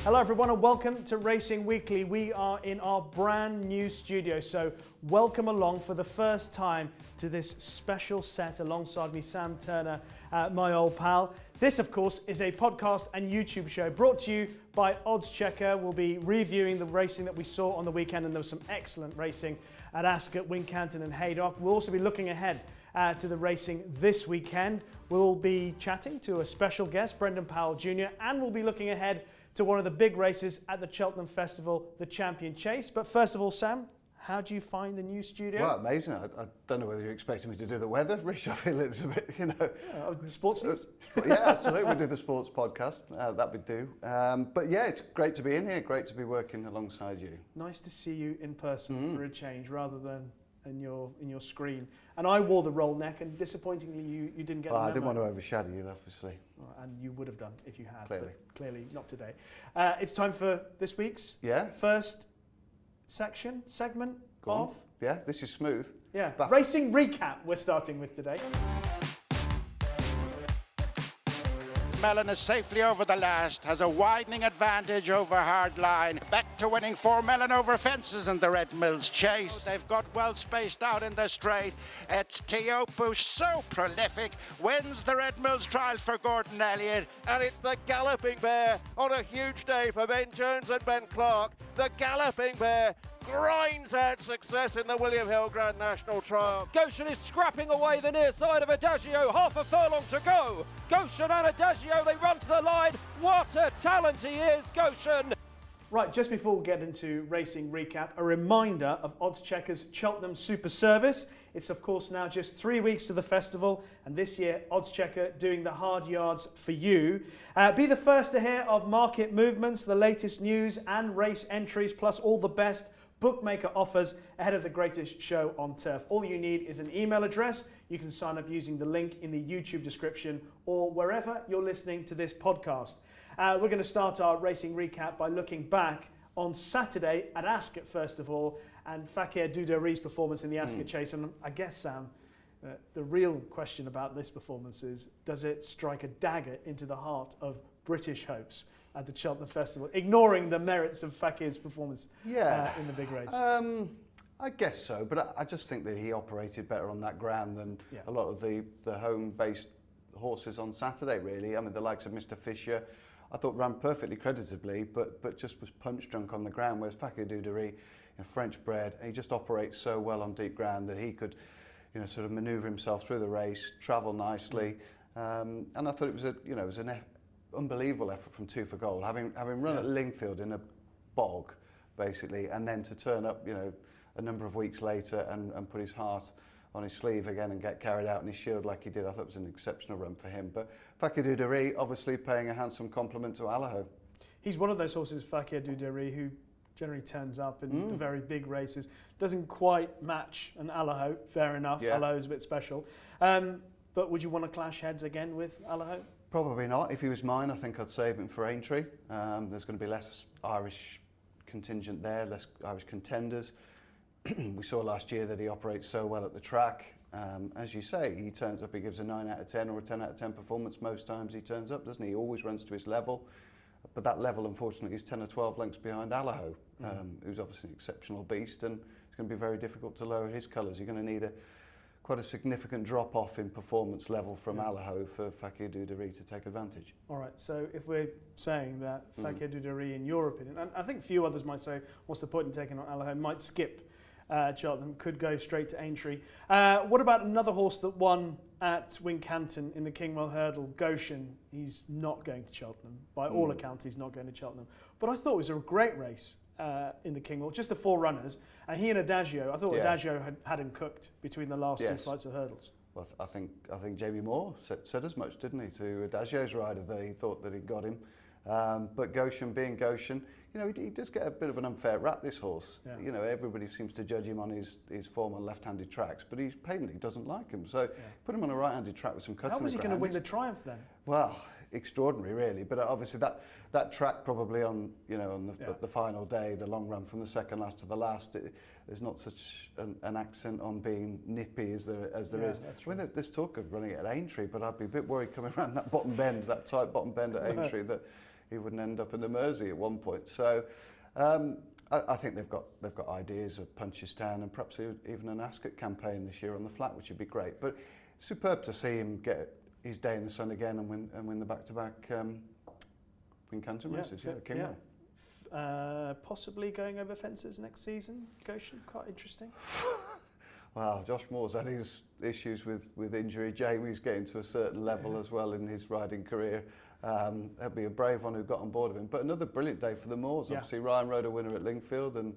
Hello everyone and welcome to Racing Weekly. We are in our brand new studio, so welcome along for the first time to this special set alongside me, Sam Turner, my old pal. This of course is a podcast and YouTube show brought to you by Oddschecker. We'll be reviewing the racing that we saw on the weekend, and there was some excellent racing at Ascot, Wincanton and Haydock. We'll also be looking ahead to the racing this weekend. We'll be chatting to a special guest, Brendan Powell Jnr, and we'll be looking ahead to one of the big races at the Cheltenham Festival, the Champion Chase. But first of all, Sam, how do you find the new studio? Well, amazing. I don't know whether you're expecting me to do the weather, Rish. I feel it's a bit, Sports news? Yeah, absolutely. We do the sports podcast. That we do. But yeah, it's great to be in here. Great to be working alongside you. Nice to see you in person for a change rather than in your screen. And I wore the roll neck, and disappointingly you didn't get the memo. I didn't want to overshadow you, obviously. And you would have done if you had. Clearly. But clearly not today. It's time for this week's first segment of... Yeah, this is smooth. Yeah, racing recap we're starting with today. Mellon is safely over the last, has a widening advantage over hard line. Back to winning for Mellon over fences in the Red Mills Chase. They've got well spaced out in the straight. It's Teopu, so prolific, wins the Red Mills trial for Gordon Elliott. And it's the Galloping Bear on a huge day for Ben Jones and Ben Clark. The Galloping Bear grinds out success in the William Hill Grand National Trial. Goshen is scrapping away the near side of Adagio, half a furlong to go. Goshen and Adagio, they run to the line. What a talent he is, Goshen. Right, just before we get into racing recap, a reminder of Oddschecker's Cheltenham Super Service. It's of course now just 3 weeks to the festival, and this year Oddschecker doing the hard yards for you. Be the first to hear of market movements, the latest news and race entries, plus all the best bookmaker offers ahead of the greatest show on turf. All you need is an email address. You can sign up using the link in the YouTube description or wherever you're listening to this podcast. We're going to start our racing recap by looking back on Saturday at Ascot first of all, and Fakir Dudeuri's performance in the Ascot Chase. And I guess, Sam, the real question about this performance is, does it strike a dagger into the heart of British hopes at the Cheltenham Festival, ignoring the merits of Fakir's performance in the big race? I guess so, but I just think that he operated better on that ground than a lot of the home-based horses on Saturday, really. I mean, the likes of Mr. Fisher, I thought ran perfectly creditably, but just was punch-drunk on the ground, whereas Fakir Dudeuri, French-bred, he just operates so well on deep ground that he could, sort of manoeuvre himself through the race, travel nicely, and I thought it was an unbelievable effort from Two for Gold, having run at Lingfield in a bog, basically, and then to turn up, a number of weeks later and put his heart on his sleeve again and get carried out in his shield like he did. I thought it was an exceptional run for him. But Fakir Dudeuri obviously paying a handsome compliment to Allaho. He's one of those horses, Fakir Dudeuri, who generally turns up in the very big races. Doesn't quite match an Allaho, fair enough. Yeah. Allaho's a bit special. But would you want to clash heads again with Allaho? Probably not. If he was mine, I think I'd save him for Aintree. There's going to be less Irish contingent there, less Irish contenders. We saw last year that he operates so well at the track. As you say, he turns up, he gives a 9 out of 10 or a 10 out of 10 performance most times he turns up, doesn't he? He always runs to his level. But that level, unfortunately, is 10 or 12 lengths behind Allaho, who's obviously an exceptional beast, and it's going to be very difficult to lower his colours. You're going to need quite a significant drop-off in performance level from Allaho for Fakir Dudeuri to take advantage. All right, so if we're saying that Fakir Dudeuri, in your opinion, and I think a few others might say, what's the point in taking on Allaho, might skip Cheltenham, could go straight to Aintree. What about another horse that won at Wincanton in the Kingwell Hurdle, Goshen? He's not going to Cheltenham. By all accounts, he's not going to Cheltenham. But I thought it was a great race in the Kingwell, just the 4 runners. And he and Adagio, I thought Adagio had him cooked between the last 2 flights of hurdles. Well, I think Jamie Moore said as much, didn't he, to Adagio's rider that he thought that he'd got him. But Goshen being Goshen, he does get a bit of an unfair rap, this horse. Yeah. Everybody seems to judge him on his form on left-handed tracks, but he's patently doesn't like him. So put him on a right-handed track with some cuts. How was he going to win the Triumph then? Well, extraordinary, really. But obviously that track probably on the final day, the long run from the second last to the last, there's not such an accent on being nippy as there is. There's talk of running it at Aintree, but I'd be a bit worried coming around that bottom bend, that tight bottom bend at Aintree, that he wouldn't end up in the Mersey at one point. So I think they've got ideas of Punchestown and perhaps even an Ascot campaign this year on the flat, which would be great. But superb to see him get his day in the sun again and win the back-to-back Wincanton races. Possibly going over fences next season. Goshen, quite interesting. Wow, Josh Moore's had his issues with injury. Jamie's getting to a certain level as well in his riding career. He'll be a brave one who got on board of him. But another brilliant day for the Moors. Obviously, Ryan rode a winner at Lingfield, and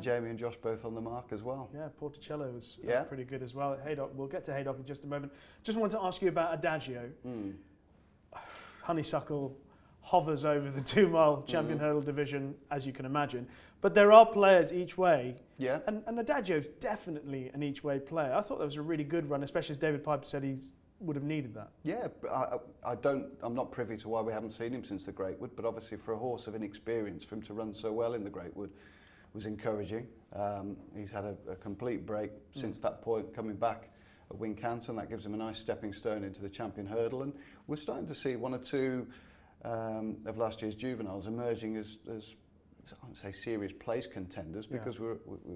Jamie and Josh both on the mark as well. Yeah, Porticello was pretty good as well. Haydock, we'll get to Haydock in just a moment. Just wanted to ask you about Adagio. Honeysuckle hovers over the 2-mile champion hurdle division, as you can imagine. But there are players each way. Yeah. And Adagio's definitely an each way player. I thought that was a really good run, especially as David Piper said he would have needed that. Yeah, but I'm not privy to why we haven't seen him since the Greatwood, but obviously for a horse of inexperience, for him to run so well in the Greatwood was encouraging. He's had a complete break since that point, coming back at Wincanton. That gives him a nice stepping stone into the champion hurdle, and we're starting to see one or two of last year's juveniles emerging as I wouldn't say serious place contenders, because we're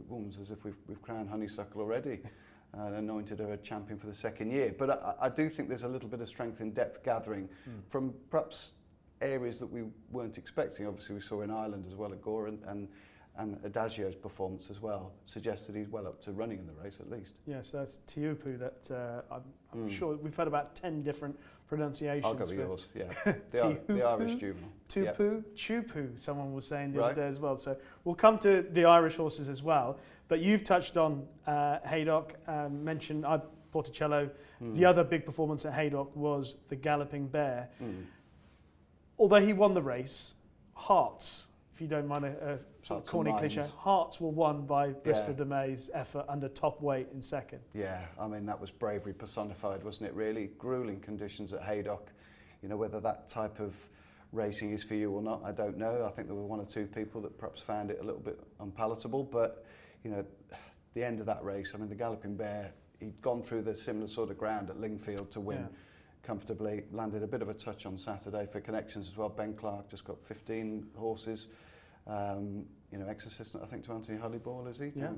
almost as if we've crowned Honeysuckle already and anointed her a champion for the second year. But I do think there's a little bit of strength in depth gathering from perhaps areas that we weren't expecting. Obviously we saw in Ireland as well at Gore, and Adagio's performance as well suggests that he's well up to running in the race at least. Yes, that's Tiupu. That I'm sure we've heard about 10 different pronunciations. I'll go with yours. Yeah, the Irish juvenile. Tupu, Chupu. Someone was saying the other day as well. So we'll come to the Irish horses as well. But you've touched on Haydock. Mentioned Porticello. The other big performance at Haydock was the Galloping Bear. Although he won the race, Hearts. If you don't mind a sort of corny cliche, Hearts were won by Bristol de May's effort under top weight in second. Yeah, I mean, that was bravery personified, wasn't it, really? Gruelling conditions at Haydock. You know, whether that type of racing is for you or not, I don't know. I think there were one or two people that perhaps found it a little bit unpalatable, but, you know, the end of that race, I mean, the Galloping Bear, he'd gone through the similar sort of ground at Lingfield to win. Comfortably, landed a bit of a touch on Saturday for connections as well. Ben Clark just got 15 horses. You know, ex-assistant, I think, to Anthony Hollyball, is he? Yeah.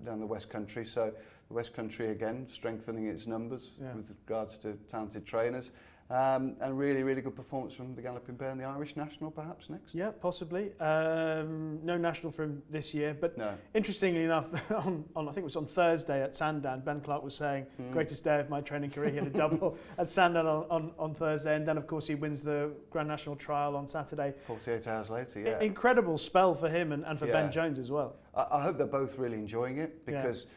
Down the West Country. So the West Country, again, strengthening its numbers with regards to talented trainers. And really, really good performance from the Galloping Bear and the Irish National, perhaps, next? Yeah, possibly. No National for him this year. But interestingly enough, on I think it was on Thursday at Sandown, Ben Clark was saying, greatest day of my training career. He had a double at Sandown on Thursday. And then, of course, he wins the Grand National Trial on Saturday. 48 hours later, yeah. Incredible spell for him and for Ben Jones as well. I hope they're both really enjoying it, because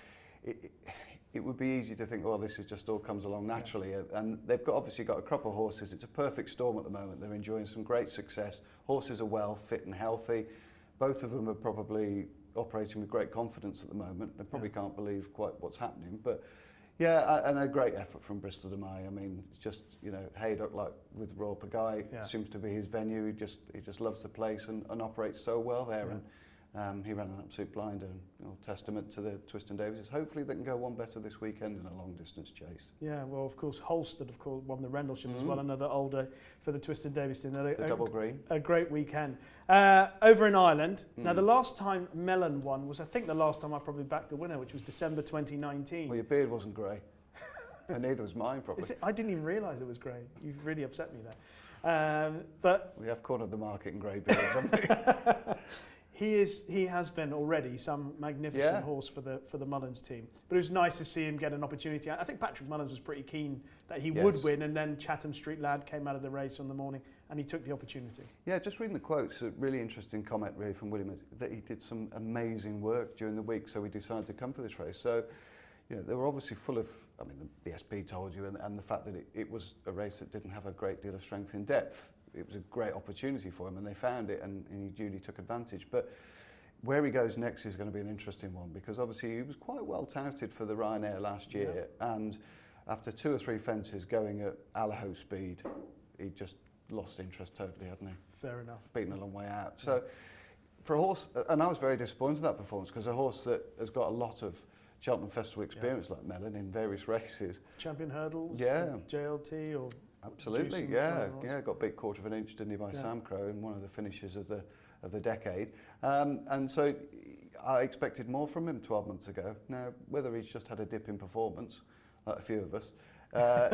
it would be easy to think, oh, this is just all comes along naturally. And they've obviously got a crop of horses. It's a perfect storm at the moment. They're enjoying some great success. Horses are well, fit and healthy. Both of them are probably operating with great confidence at the moment. They probably can't believe quite what's happening. But yeah, and a great effort from Bristol de May. I mean, it's just, you know, Haydock, like with Royal Pagaille, seems to be his venue. He just loves the place and operates so well there. And he ran an absolute blinder, testament to the Twiston Davises. Hopefully they can go one better this weekend in a long-distance chase. Yeah, well, of course, Holstead, won the Rendlesham as well, another older for the Twiston Davises. The double green. A great weekend. Over in Ireland, now the last time Mellon won was, I think, the last time I probably backed a winner, which was December 2019. Well, your beard wasn't grey. And neither was mine, probably. I didn't even realise it was grey. You've really upset me there. But we have cornered the market in grey beards, haven't we? He has been already some magnificent horse for the Mullins team. But it was nice to see him get an opportunity. I think Patrick Mullins was pretty keen that he would win, and then Chatham Street Lad came out of the race on the morning and he took the opportunity. Yeah, just reading the quotes, a really interesting comment really from William, that he did some amazing work during the week, so he decided to come for this race. So, you know, they were obviously full of, I mean, the SP told you, and the fact that it was a race that didn't have a great deal of strength in depth. It was a great opportunity for him, and they found it, and he duly took advantage. But where he goes next is going to be an interesting one, because obviously he was quite well touted for the Ryanair last year, and after 2 or 3 fences going at Allaho speed, he just lost interest totally, hadn't he? Fair enough. Beaten a long way out. So for a horse, and I was very disappointed in that performance, because a horse that has got a lot of Cheltenham Festival experience like Mellon in various races. Champion hurdles, JLT or... Absolutely, juicing yeah, as well, yeah. Got beat quarter of an inch, didn't he, by Yeah. Sam Crow in one of the finishes of the decade. And so I expected more from him 12 months ago. Now, whether he's just had a dip in performance, like a few of us,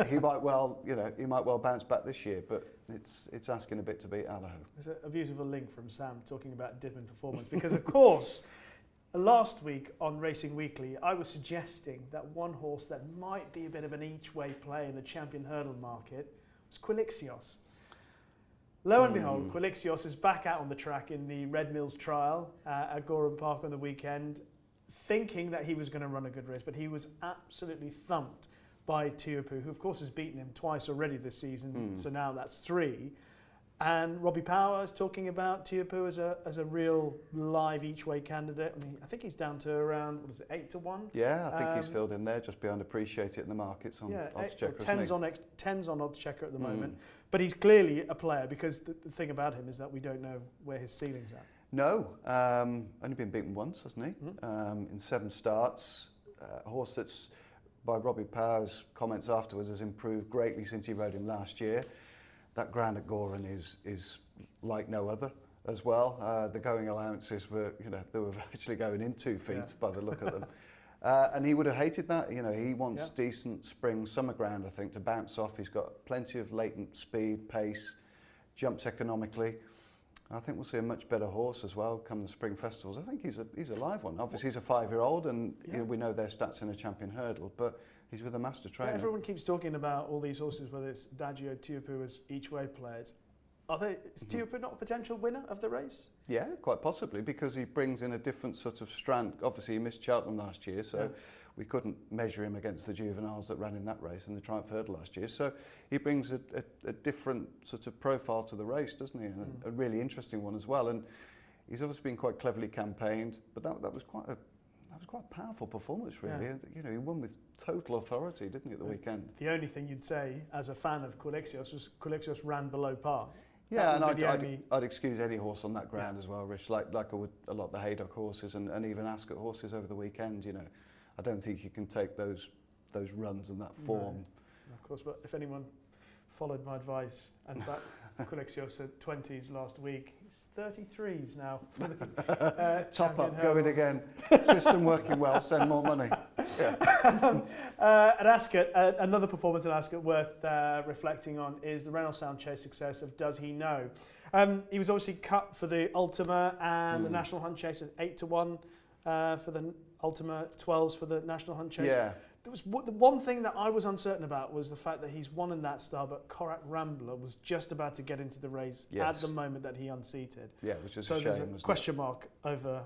he might well bounce back this year. But it's asking a bit to beat Adagio. There's a beautiful link from Sam talking about dip in performance because, of course, last week on Racing Weekly, I was suggesting that one horse that might be a bit of an each-way play in the champion hurdle market was Quilixios. Lo and behold, Quilixios is back out on the track in the Red Mills trial at Gorham Park on the weekend, thinking that he was going to run a good race, but he was absolutely thumped by Teahupoo, who of course has beaten him twice already this season, so now that's 3. And Robbie Power is talking about Teahupoo as a real live each-way candidate. I mean, I think he's down to around, 8-1? Yeah, I think he's filled in there, just beyond appreciated in the markets on oddschecker. 10s on oddschecker at the moment. But he's clearly a player because the thing about him is that we don't know where his ceiling's at. No, only been beaten once, hasn't he? In 7 starts. A horse that's, by Robbie Power's comments afterwards, has improved greatly since he rode him last year. That ground at Goran is like no other as well. The going allowances were, they were actually going in 2 feet by the look of them. And he would have hated that. He wants decent spring, summer ground, I think, to bounce off. He's got plenty of latent speed, pace, jumps economically. I think we'll see a much better horse as well come the spring festivals. I think he's a live one. Obviously, he's a 5-year-old, and we know their stats in a champion hurdle, but he's with a master trainer. Everyone keeps talking about all these horses, whether it's Adagio, Teahupoo as each-way players. Is Teahupoo not a potential winner of the race? Yeah, quite possibly, because he brings in a different sort of strand. Obviously, he missed Cheltenham last year, so we couldn't measure him against the juveniles that ran in that race in the Triumph Hurdle last year. So he brings a different sort of profile to the race, doesn't he? And a really interesting one as well. And he's obviously been quite cleverly campaigned, but that was quite a powerful performance, really. Yeah. He won with total authority, didn't he, at the weekend? The only thing you'd say as a fan of Quilixios was Quilixios ran below par. Yeah, and I'd excuse any horse on that ground as well, Rish, like I would a lot of the Haydock horses and even Ascot horses over the weekend. I don't think you can take those runs and that form. No, of course, but if anyone followed my advice and backed Quilixios at 20s last week, he's 33s now. For the, Top up, going again. System working well, send more money. Yeah. At Ascot, another performance at Ascot worth reflecting on is the Reynolds Sound Chase success of Does He Know? He was obviously cut for the Ultima and the National Hunt Chase at 8-1 for the Ultima, 12s for the National Hunt Chase. Yeah. There was the one thing that I was uncertain about was the fact that he's won in that style, but Korak Rambler was just about to get into the race at the moment that he unseated. Yeah, which is so a shame. there's a question mark over.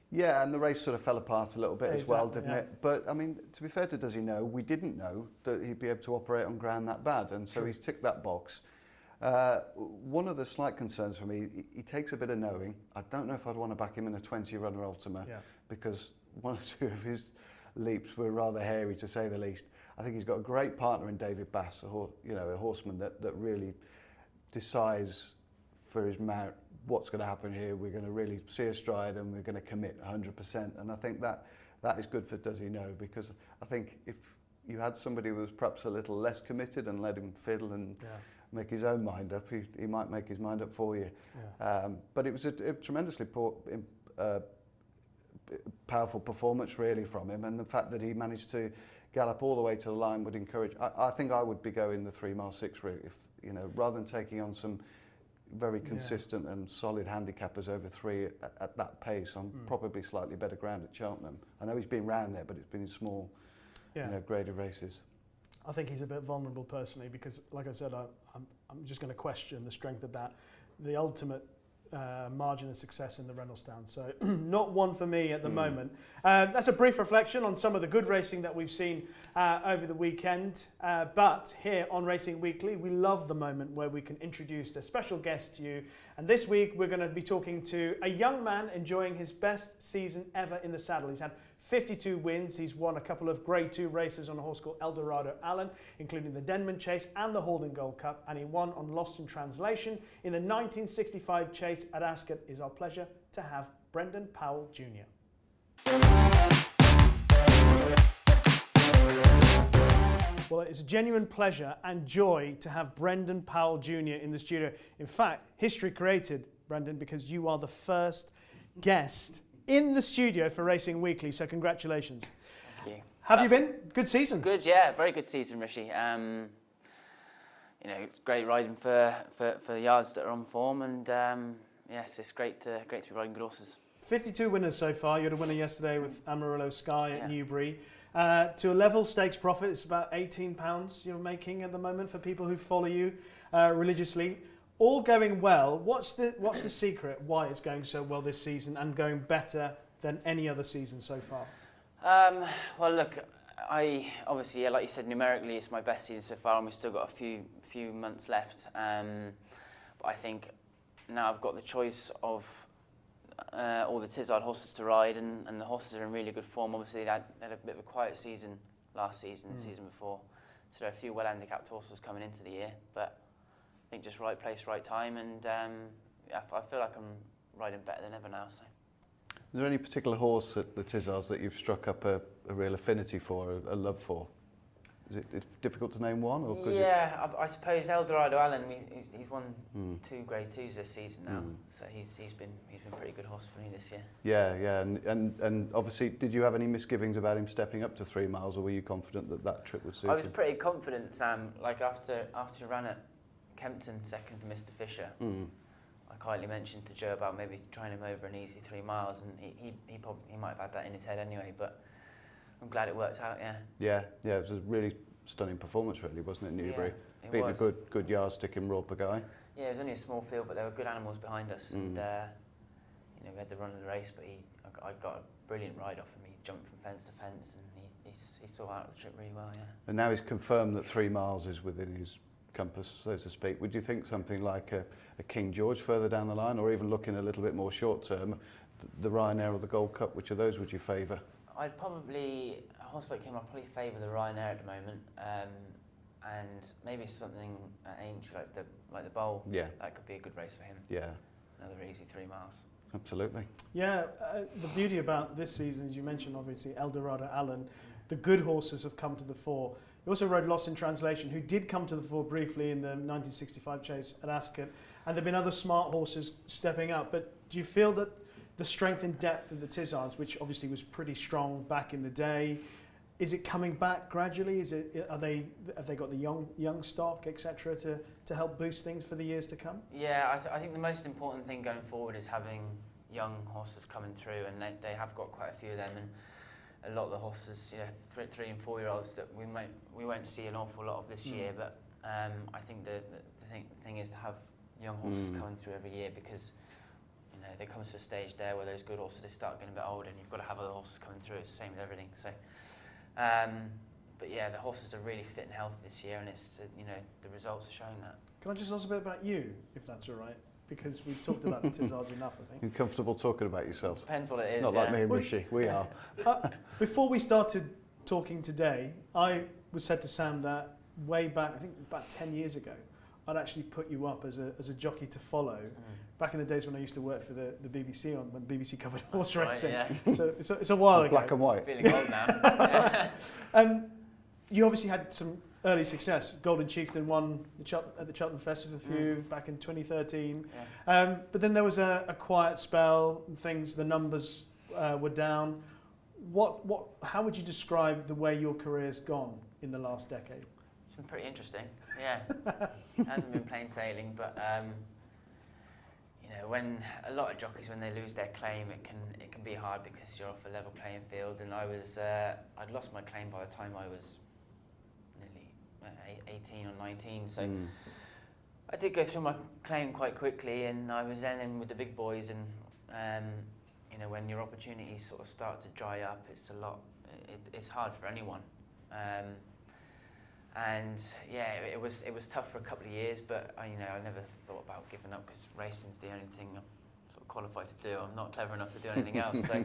Yeah, and the race sort of fell apart a little bit as well, didn't it? But I mean, to be fair to Does He Know, we didn't know that he'd be able to operate on ground that bad, and so he's ticked that box. One of the slight concerns for me, he takes a bit of knowing. I don't know if I'd want to back him in a 20-runner Ultima because one or two of his leaps were rather hairy, to say the least. I think he's got a great partner in David Bass, a horseman that really decides for his mount what's going to happen here. We're going to really see a stride and we're going to commit 100%. And I think that is good for Does He Know, because I think if you had somebody who was perhaps a little less committed and let him fiddle and make his own mind up, he might make his mind up for you. Yeah. But it was a tremendously powerful performance really from him, and the fact that he managed to gallop all the way to the line would encourage. I think I would be going the 3-mile 6 route if rather than taking on some very consistent and solid handicappers over 3 at that pace on probably slightly better ground at Cheltenham. I know he's been round there, but it's been in small, graded races. I think he's a bit vulnerable personally because, like I said, I'm just going to question the strength of that. The ultimate margin of success in the Reynolds Down. So not one for me at the moment. That's a brief reflection on some of the good racing that we've seen over the weekend. But here on Racing Weekly, we love the moment where we can introduce a special guest to you. And this week, we're going to be talking to a young man enjoying his best season ever in the saddle. He's had 52 wins. He's won a couple of Grade 2 races on a horse called Eldorado Allen, including the Denman Chase and the Haldon Gold Cup, and he won on Lost in Translation in the 1965 Chase at Ascot. It's our pleasure to have Brendan Powell Jr. Well, it's a genuine pleasure and joy to have Brendan Powell Jr. in the studio. In fact, history created, Brendan, because you are the first guest in the studio for Racing Weekly, so congratulations. Thank you. Have you been? Good season. Good, yeah, very good season, Rishi. It's great riding for the yards that are on form, and yes, it's great to be riding good horses. 52 winners so far. You had a winner yesterday with Amarillo Sky at Newbury. To a level stakes profit, it's about £18 you're making at the moment for people who follow you religiously. All going well. What's the secret why it's going so well this season and going better than any other season so far? Well, look, I obviously, like you said, numerically it's my best season so far, and we've still got a few months left. But I think now I've got the choice of all the Tizard horses to ride, and the horses are in really good form. Obviously, they had a bit of a quiet season last season, the season before, so there are a few well-handicapped horses coming into the year. But I think just right place, right time, and I feel like I'm riding better than ever now. So. Is there any particular horse at the Tizards that you've struck up a real affinity for, a love for? Is it difficult to name one? Or I suppose Eldorado Allen. He's won 2 Grade 2s this season now, so he's been a pretty good horse for me this year. Yeah, and obviously, did you have any misgivings about him stepping up to 3 miles, or were you confident that trip would suit him? I was pretty confident, Sam. Like after he ran at Kempton, second to Mr. Fisher. I quietly mentioned to Joe about maybe trying him over an easy 3 miles, and he might have had that in his head anyway. But I'm glad it worked out. Yeah, it was a really stunning performance, really, wasn't it, Newbury? Yeah, beating a good yardstick in Royal Pagaille. Yeah, it was only a small field, but there were good animals behind us, and we had the run of the race. But I got a brilliant ride off him. He jumped from fence to fence, and he saw out the trip really well. Yeah. And now he's confirmed that 3 miles is within his compass, so to speak. Would you think something like a King George further down the line, or even looking a little bit more short term, the Ryanair or the Gold Cup, which of those would you favour? I'd probably, a horse like him, I'd probably favour the Ryanair at the moment, and maybe something at Aintree like the Bowl. Yeah, that could be a good race for him. Yeah, another easy 3 miles. Absolutely. Yeah, the beauty about this season, as you mentioned, obviously Eldorado Allen, the good horses have come to the fore. He also rode Lost in Translation, who did come to the fore briefly in the 1965 chase at Ascot, and there have been other smart horses stepping up. But do you feel that the strength and depth of the Tizards, which obviously was pretty strong back in the day, is it coming back gradually? Have they got the young stock, etc., to help boost things for the years to come? Yeah, I think the most important thing going forward is having young horses coming through, and they have got quite a few of them. And a lot of the horses, 3 and 4 year olds that we won't see an awful lot of this year, but I think the thing is to have young horses coming through every year, because there comes to a stage there where those good horses, they start getting a bit older, and you've got to have other horses coming through. It's the same with everything. So, but yeah, the horses are really fit and healthy this year, and it's the results are showing that. Can I just ask a bit about you, if that's all right? Because we've talked about the Tizards enough, I think. You're comfortable talking about yourself? Depends what it is. Not like me and Rishi, we are. Before we started talking today, I was said to Sam that way back, I think about 10 years ago, I'd actually put you up as a jockey to follow. Back in the days when I used to work for the BBC, when BBC covered horse racing. Yeah. So it's a while ago. Black and white. Feeling old now. You obviously had some early success. Golden Chieftain won at the Cheltenham Festival for you back in 2013. Yeah. But then there was a quiet spell and things, the numbers were down. How would you describe the way your career's gone in the last decade? It's been pretty interesting, yeah. It hasn't been plain sailing, but when a lot of jockeys, when they lose their claim, it can be hard because you're off a level playing field. And I'd lost my claim by the time I was nearly 18 or 19, so I did go through my claim quite quickly, and I was then in with the big boys. And when your opportunities sort of start to dry up, it's hard for anyone. And yeah, it was tough for a couple of years, but I never thought about giving up, because racing's the only thing I'm sort of qualified to do. I'm not clever enough to do anything else. So,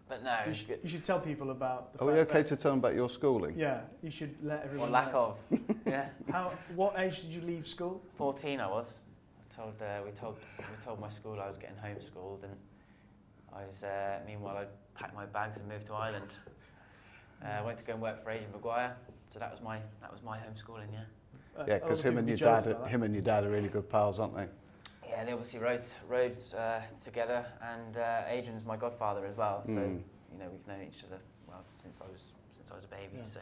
but no, you should tell people about. Are we okay to tell them about your schooling? Yeah, you should let everyone. Or lack know. of. Yeah. What age did you leave school? 14, I was. We told my school I was getting homeschooled, and I was. Meanwhile, I packed my bags and moved to Ireland. I went to go and work for Adrian Maguire, so that was my homeschooling. Yeah. Yeah, because him and your dad are really good pals, aren't they? Yeah, they obviously rode together, and Adrian's my godfather as well. So you know, we've known each other well since I was a baby. Yeah. So.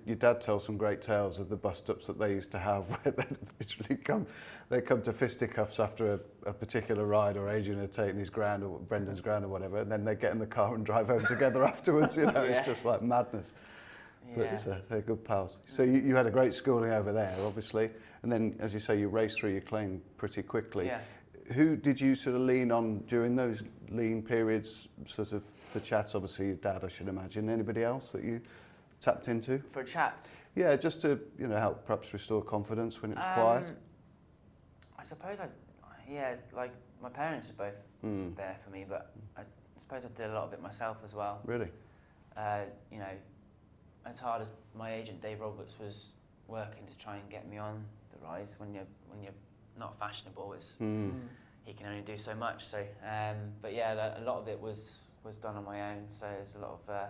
Your dad tells some great tales of the bust-ups that they used to have, where they literally come to fisticuffs after a particular ride, or Adrian had taken his ground, or Brendan's ground, or whatever, and then they get in the car and drive home together afterwards. You know, It's just like madness. Yeah. But they're good pals. So you had a great schooling over there, obviously, and then, as you say, you raced through your claim pretty quickly. Yeah. Who did you sort of lean on during those lean periods, sort of for chats? Obviously, your dad, I should imagine. Anybody else that you tapped into? For chats? Yeah, just to help perhaps restore confidence when it's quiet. I suppose like my parents are both there for me, but I suppose I did a lot of it myself as well. Really? You know, as hard as my agent Dave Roberts was working to try and get me on the rides, when you're not fashionable, he can only do so much. So, but yeah, a lot of it was done on my own. So there's a lot of.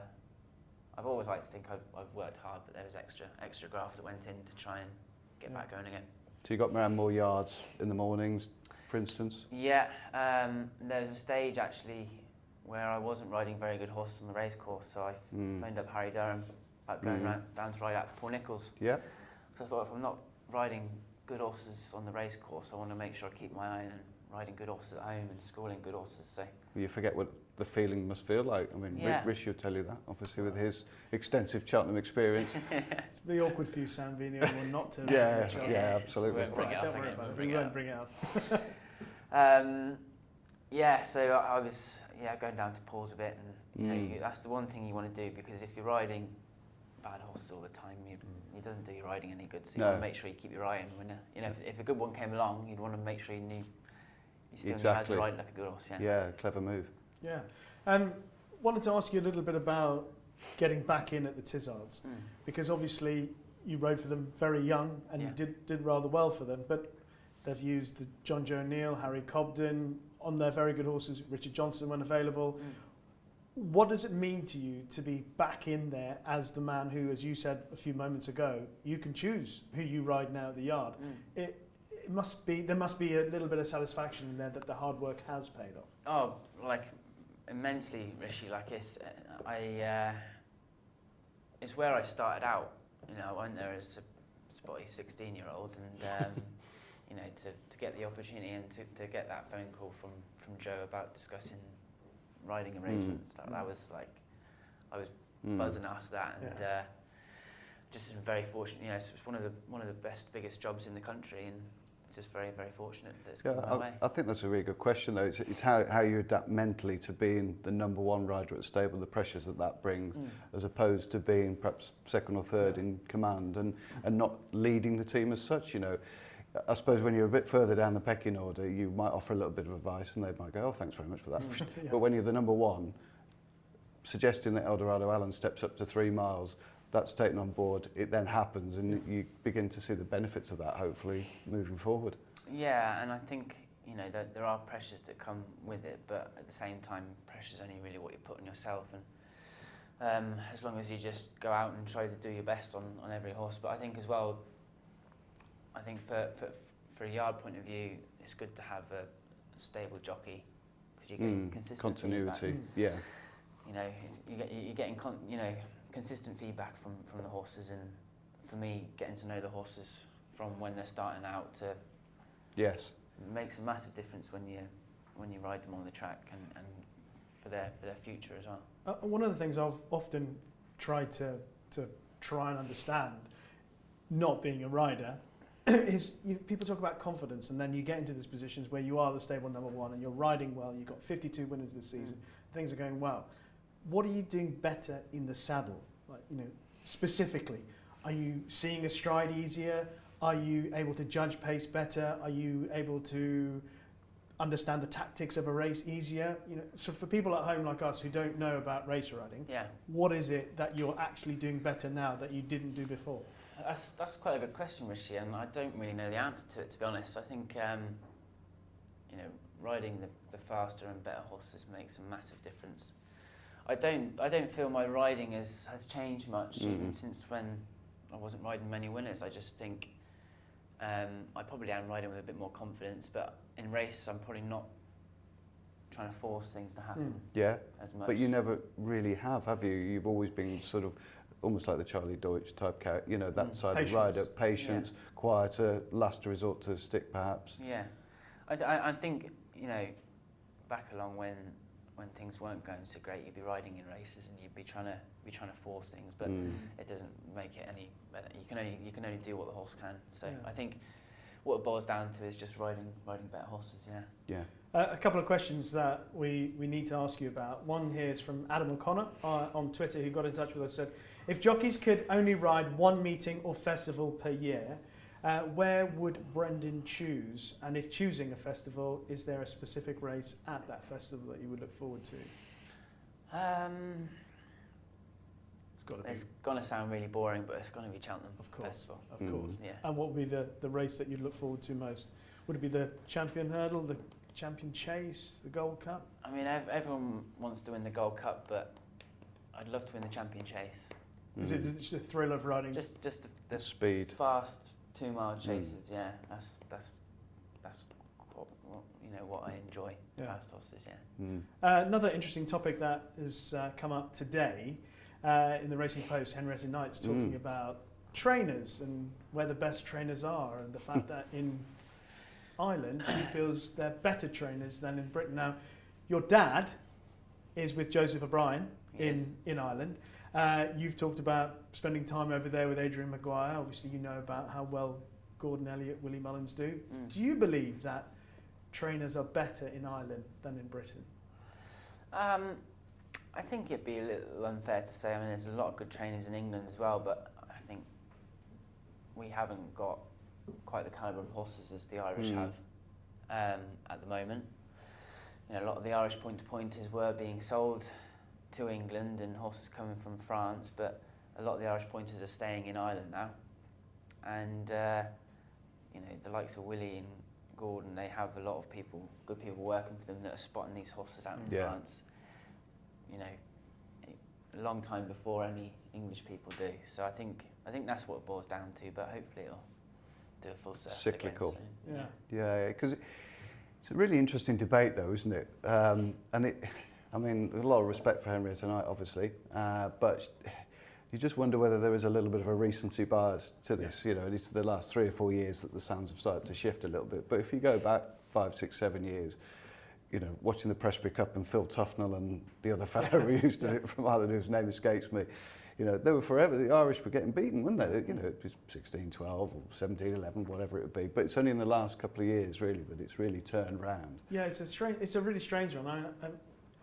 I've always liked to think I've worked hard, but there was extra graft that went in to try and get back going again. So you got around more yards in the mornings, for instance? Yeah, there was a stage actually where I wasn't riding very good horses on the race course, so I phoned up Harry Durham about going down to ride out for Paul Nicholls. Yeah. So I thought, if I'm not riding good horses on the race course, I want to make sure I keep my eye on and riding good horses at home and schooling good horses. So you forget what the feeling must feel like. I mean, Rishi will tell you that, obviously, with his extensive Cheltenham experience. It's be awkward for you, Sam, being the only one not to. Yeah, absolutely. Don't worry about it. We won't bring it up. So I was going down to Paul's a bit, and you know, that's the one thing you want to do, because if you're riding bad horses all the time, it doesn't do your riding any good. So you want to make sure you keep your eye on when if a good one came along, you'd want to make sure you knew you still knew how to ride like a good horse. Yeah, clever move. Yeah. Wanted to ask you a little bit about getting back in at the Tizzards, because obviously you rode for them very young, and you did rather well for them, but they've used the John Joe O'Neill, Harry Cobden on their very good horses, Richard Johnson when available. What does it mean to you to be back in there as the man who, as you said a few moments ago, you can choose who you ride now at the yard? There must be a little bit of satisfaction in there that the hard work has paid off. Oh, like immensely, Rishi. Like it's where I started out. You know, I went there as a spotty 16-year-old, and you know, to get the opportunity and to get that phone call from Joe about discussing riding arrangements. That was like, I was buzzing after that, and just very fortunate. You know, it's one of the biggest jobs in the country, and just very, very fortunate that it's come my way. I think that's a really good question, though. It's how you adapt mentally to being the number one rider at the stable, the pressures that brings, as opposed to being perhaps second or third in command and not leading the team as such. You know, I suppose when you're a bit further down the pecking order, you might offer a little bit of advice, and they might go, "Oh, thanks very much for that." But when you're the number one, suggesting that Eldorado Allen steps up to 3 miles, that's taken on board, it then happens, and you begin to see the benefits of that, hopefully, moving forward. Yeah, and I think, you know, that there are pressures that come with it, but at the same time, pressure's only really what you put on yourself, and as long as you just go out and try to do your best on every horse. But I think as well, I think for a yard point of view, it's good to have a stable jockey, because you get consistent continuity, feedback. You know, you're getting consistent feedback from the horses, and for me, getting to know the horses from when they're starting out to makes a massive difference when you ride them on the track, and for their future as well. One of the things I've often tried to try and understand, not being a rider, is people talk about confidence, and then you get into these positions where you are the stable number one and you're riding well, you've got 52 winners this season, things are going well. What are you doing better in the saddle? Like, you know, specifically, are you seeing a stride easier? Are you able to judge pace better? Are you able to understand the tactics of a race easier? You know, so for people at home like us who don't know about race riding, what is it that you're actually doing better now that you didn't do before? That's quite a good question, Rishi, and I don't really know the answer to it, to be honest. I think you know, riding the faster and better horses makes a massive difference. I don't feel my riding has changed much even since when I wasn't riding many winners. I just think I probably am riding with a bit more confidence, but in race I'm probably not trying to force things to happen as much. But you never really have you? You've always been sort of almost like the Charlie Deutsch type character, you know, that side of rider, patience, quieter, last resort to stick perhaps. Yeah, I think, you know, back along when things weren't going so great, you'd be riding in races and you'd be trying to force things, but it doesn't make it any better. You can only do what the horse can. So I think what it boils down to is just riding better horses. Yeah. A couple of questions that we need to ask you about. One here is from Adam O'Connor on Twitter, who got in touch with us, said, if jockeys could only ride one meeting or festival per year, where would Brendan choose? And if choosing a festival, is there a specific race at that festival that you would look forward to? It's going to sound really boring, but it's going to be Cheltenham Festival. Of course. Yeah. And what would be the race that you'd look forward to most? Would it be the Champion Hurdle, the Champion Chase, the Gold Cup? I mean, everyone wants to win the Gold Cup, but I'd love to win the Champion Chase. Is it just the thrill of riding? Just the speed, fast 2-mile chases. Yeah, that's what I enjoy. Fast horses. Yeah. Another interesting topic that has come up today in the Racing Post. Henrietta Knight's talking about trainers and where the best trainers are, and the fact that in Ireland she feels they're better trainers than in Britain. Now, your dad is with Joseph O'Brien in Ireland. You've talked about spending time over there with Adrian Maguire. Obviously, you know about how well Gordon Elliott, Willie Mullins do. Do you believe that trainers are better in Ireland than in Britain? I think it'd be a little unfair to say. I mean, there's a lot of good trainers in England as well, but I think we haven't got quite the calibre of horses as the Irish have at the moment. You know, a lot of the Irish point-to-pointers were being sold to England and horses coming from France, but a lot of the Irish pointers are staying in Ireland now. And you know, the likes of Willie and Gordon, they have a lot of good people working for them that are spotting these horses out in France. You know, a long time before any English people do. So I think that's what it boils down to. But hopefully it'll do a full circle. Cyclical. Again, Yeah, because it's a really interesting debate, though, isn't it? And it. I mean, a lot of respect for Henrietta Knight, obviously, but you just wonder whether there is a little bit of a recency bias to this. You know, it's the last 3 or 4 years that the sands have started to shift a little bit. But if you go back 5, 6, 7 years, you know, watching the Presbyterian Cup and Phil Tufnell and the other fellow who used to do it from Ireland, whose name escapes me, you know, they were forever, the Irish were getting beaten, weren't they? You know, it was 16-12 or 17-11, whatever it would be. But it's only in the last couple of years, really, that it's really turned round. Yeah, it's a really strange one.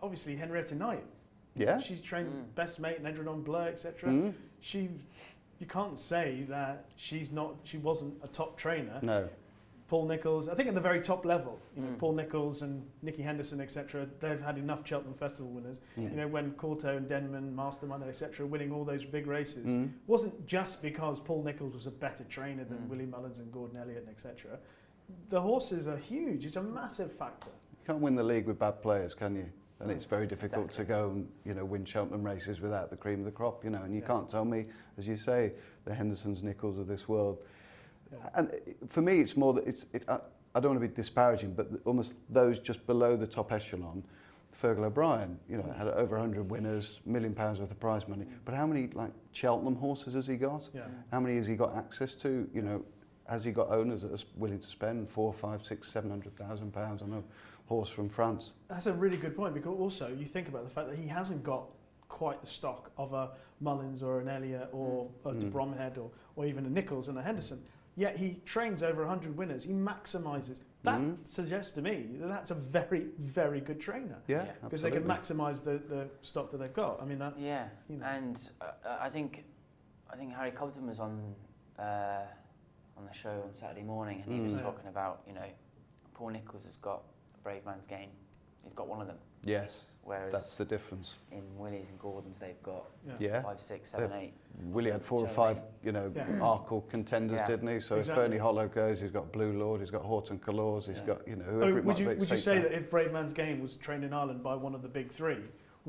Obviously, Henrietta Knight. Yeah. She's trained best mate, Nedredon Bleu, etc. You can't say that she wasn't a top trainer. No. Paul Nicholls, I think at the very top level, you know, Paul Nicholls and Nicky Henderson, etc. They've had enough Cheltenham Festival winners. You know, when Corto and Denman, Mastermind, etc. winning all those big races, wasn't just because Paul Nicholls was a better trainer than Willie Mullins and Gordon Elliott, etc. The horses are huge. It's a massive factor. You can't win the league with bad players, can you? And it's very difficult to go and, you know, win Cheltenham races without the cream of the crop, you know. And you can't tell me, as you say, the Hendersons, Nicholls of this world. And for me, it's more that I don't want to be disparaging, but almost those just below the top echelon. Fergal O'Brien, you know, had over 100 winners, £1 million worth of prize money. But how many like Cheltenham horses has he got? How many has he got access to? You know, has he got owners that are willing to spend £400,000, £500,000, £700,000 on a horse from France? That's a really good point, because also you think about the fact that he hasn't got quite the stock of a Mullins or an Elliott or a de Bromhead or even a Nicholls and a Henderson. Yet he trains over 100 winners. He maximises. That suggests to me that that's a very, very good trainer. Yeah, because they can maximise the stock that they've got. I mean that. Yeah, you know. and I think Harry Cobden was on the show on Saturday morning, and he was talking about, you know, Paul Nicholls has got a brave man's game. He's got one of them. Yes. Whereas that's the difference. In Willie's and Gordon's, they've got 5, 6, 7, 8. Willie had 4 or 5, you know, Arkle contenders, didn't he? So if Fernie Hollow goes, he's got Blue Lord, he's got Horton Colours, he's got, you know, whoever it might be. Would you say that if Brave Man's Game was trained in Ireland by one of the big 3,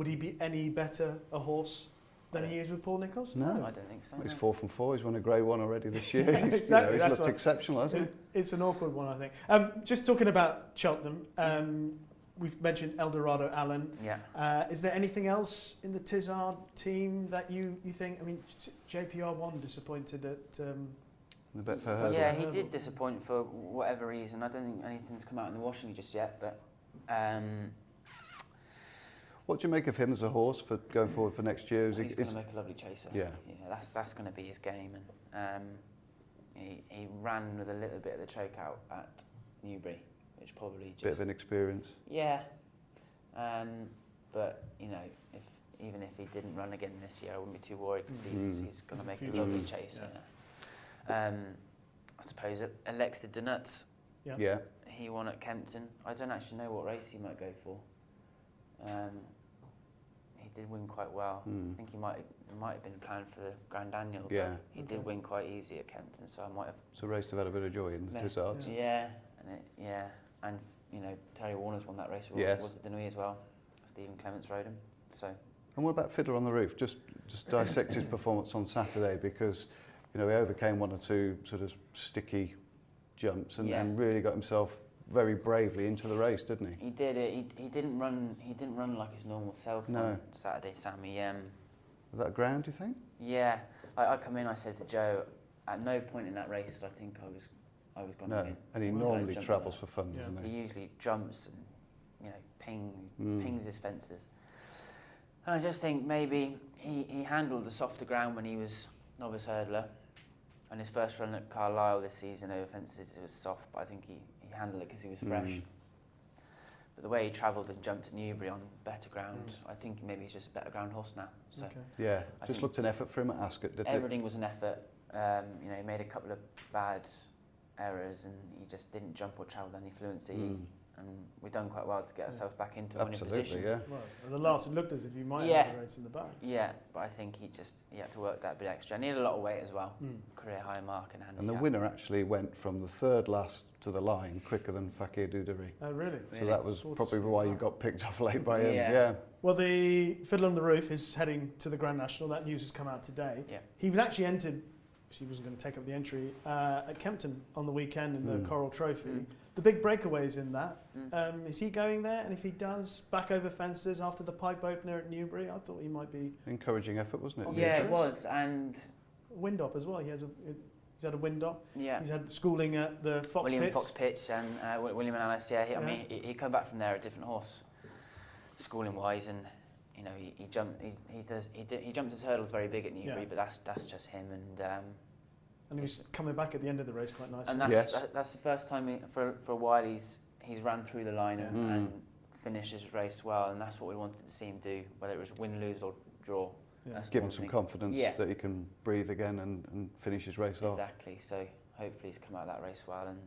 Would he be any better a horse than he is with Paul Nicholls? No. I don't think so. He's no. 4 from 4. He's won a Grade 1 already this year. Yeah, He's, exactly, he's that's looked what- exceptional, hasn't It's an awkward one, I think. Just talking about Cheltenham, we've mentioned Eldorado Allen. Yeah. Is there anything else in the Tizard team that you think? I mean, JPR1 disappointed at. he? The bet for her. Yeah, he did disappoint for whatever reason. I don't think anything's come out in the washing just yet, but What do you make of him as a horse for going forward for next year? he's going to make a lovely chaser. Yeah. That's going to be his game. And he ran with a little bit of the choke out at Newbury, which probably just Bit of inexperience. yeah. But you know, even if he didn't run again this year, I wouldn't be too worried because he's going to make a lovely chaser. Yeah. I suppose Alexis Denuts, Yeah. he won at Kempton. I don't actually know what race he might go for. He did win quite well. I think it might have been planned for the Grand Annual, Yeah. but he did win quite easy at Kempton, so I might have. It's a race to have had a bit of joy in the messed- Tizards. And you know, Terry Warner's won that race. Yes. Was at Denouille as well. Stephen Clements rode him. So And what about Fiddler on the Roof? Just dissect his performance on Saturday, because he overcame 1 or 2 sort of sticky jumps and really got himself very bravely into the race, didn't he? he did it. He didn't run. He didn't run like his normal self No. on Saturday, Sammy. Was that ground, do you think? Yeah. I come in. I said to Joe, at no point in that race did I think I was going to No. win. And he I normally jumped travels over. for fun, Yeah. doesn't He he? usually jumps and pings his fences. And I just think maybe he handled the softer ground when he was novice hurdler, and his first run at Carlisle this season over fences it was soft, but I think he handled it because he was fresh. But the way he travelled and jumped at Newbury on better ground, I think maybe he's just a better ground horse now. So Okay. Yeah. I Just think looked an effort for him at Ascot, didn't it? everything was an effort. He made a couple of bad errors and he just didn't jump or travel with any fluency. And we've done quite well to get ourselves back into a winning Absolutely, position. yeah. Well, at the last, it looked as if you might Yeah. have the race in the bag. Yeah, but I think he had to work that bit extra. And he had a lot of weight as well. Career high mark and handicap. And the winner actually went from the 3rd last to the line quicker than Fakir Dudari. Oh, really? So that was Thought probably so. why you got picked off late by him. Yeah. Yeah. Well, the Fiddler on the Roof is heading to the Grand National. That news has come out today. Yeah. He was actually entered, he wasn't going to take up the entry, at Kempton on the weekend in the Coral Trophy. The big breakaways in that. Is he going there? And if he does, back over fences after the pipe opener at Newbury, I thought he might be Encouraging effort, wasn't it? Yeah, it interest. was. And wind up as well. He's had a wind up. yeah, He's had schooling at the Fox William Pits. Fox Pitch and William and Alice. Yeah, I mean, he come back from there a different horse, schooling wise, and you know he jumped. He jumped his hurdles very big at Newbury, but that's just him. And he was coming back at the end of the race quite nicely. And that's the first time for a while he's ran through the line and finished his race well, and that's what we wanted to see him do, whether it was win, lose or draw. That's the Give him one some thing. confidence that he can breathe again and finish his race off. Exactly. So hopefully he's come out of that race well, and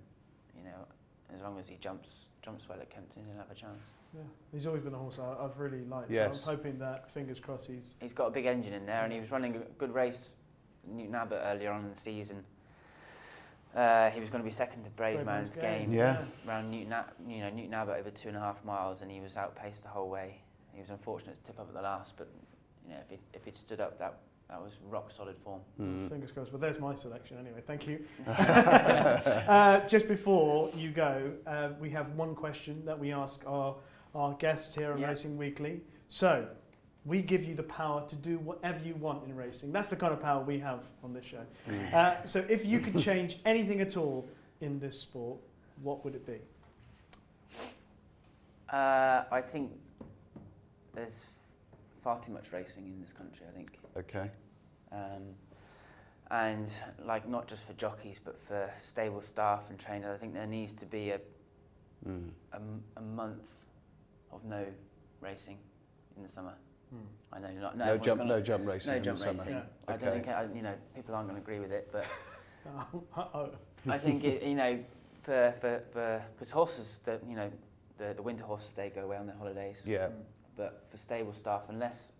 you know, as long as he jumps well at Kempton, he'll have a chance. Yeah, he's always been a horse I've really liked. Yes. So I'm hoping that, fingers crossed, He's got a big engine in there, and he was running a good race at Newton Abbot earlier on in the season. He was going to be second to Brave Man's Game. Yeah. Around Newton Abbot over 2.5 miles, and he was outpaced the whole way. He was unfortunate to tip up at the last, but you know, if he'd stood up, that was rock solid form. Fingers crossed. Well, there's my selection anyway. Thank you. Just before you go, we have one question that we ask our guests here on Racing Weekly. So, we give you the power to do whatever you want in racing. That's the kind of power we have on this show. So, if you could change anything at all in this sport, what would it be? I think there's far too much racing in this country, I think. Okay. And like not just for jockeys, but for stable staff and trainers, I think there needs to be a month of no racing in the summer. I know not No jump racing. No in jump the summer. racing. Yeah. I don't think people aren't going to agree with it, but Uh-oh. I think because horses that the winter horses, they go away on their holidays. Yeah. But for stable staff, unless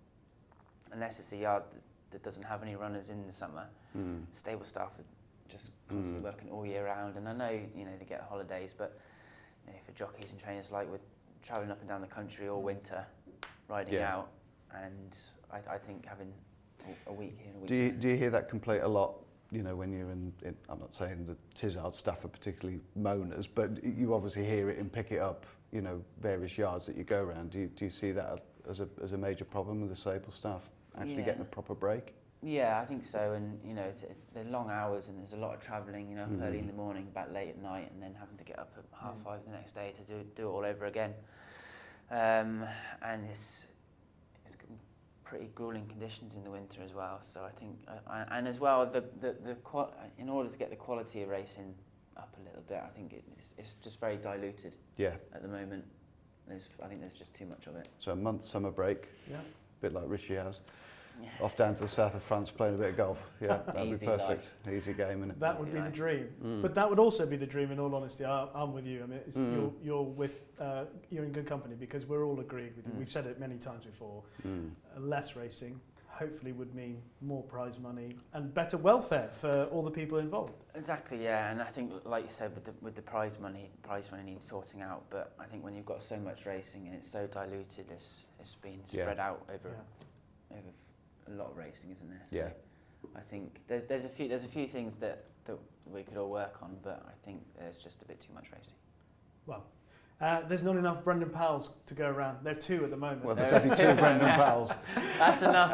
it's a yard that doesn't have any runners in the summer, stable staff are just constantly working all year round. And I know they get holidays, but for jockeys and trainers, like we're travelling up and down the country all winter, riding out. and I think having a week here and a week Do you hear that complaint a lot? You know, when you're in I'm not saying the Tizard staff are particularly moaners, but you obviously hear it and pick it up, you know, various yards that you go around. Do you see that as a major problem with the Sable staff actually getting a proper break? Yeah, I think so, and you know, they're long hours and there's a lot of travelling, you know, early in the morning, back late at night, and then having to get up at 5:30 the next day to do it all over again. And it's pretty grueling conditions in the winter as well. So I think, and as well, in order to get the quality of racing up a little bit, I think it's just very diluted. Yeah. At the moment, I think there's just too much of it. So a month summer break. Yeah. A bit like Rishi has. Yeah. Off down to the south of France playing a bit of golf. Yeah, that'd be perfect. Life. Easy game, innit? That would be the dream. But that would also be the dream, in all honesty. I'm with you. I mean, you're in good company, because we're all agreed with you. We've said it many times before. Less racing hopefully would mean more prize money and better welfare for all the people involved. Exactly, yeah. And I think, like you said, with the prize money needs sorting out. But I think when you've got so much racing and it's so diluted, it's been spread out over a lot of racing, isn't there? So yeah. I think there's a few things that we could all work on, but I think there's just a bit too much racing. Well, there's not enough Brendan Powells to go around. There are 2 at the moment. Well, there's only 2 Brendan Powells. That's enough.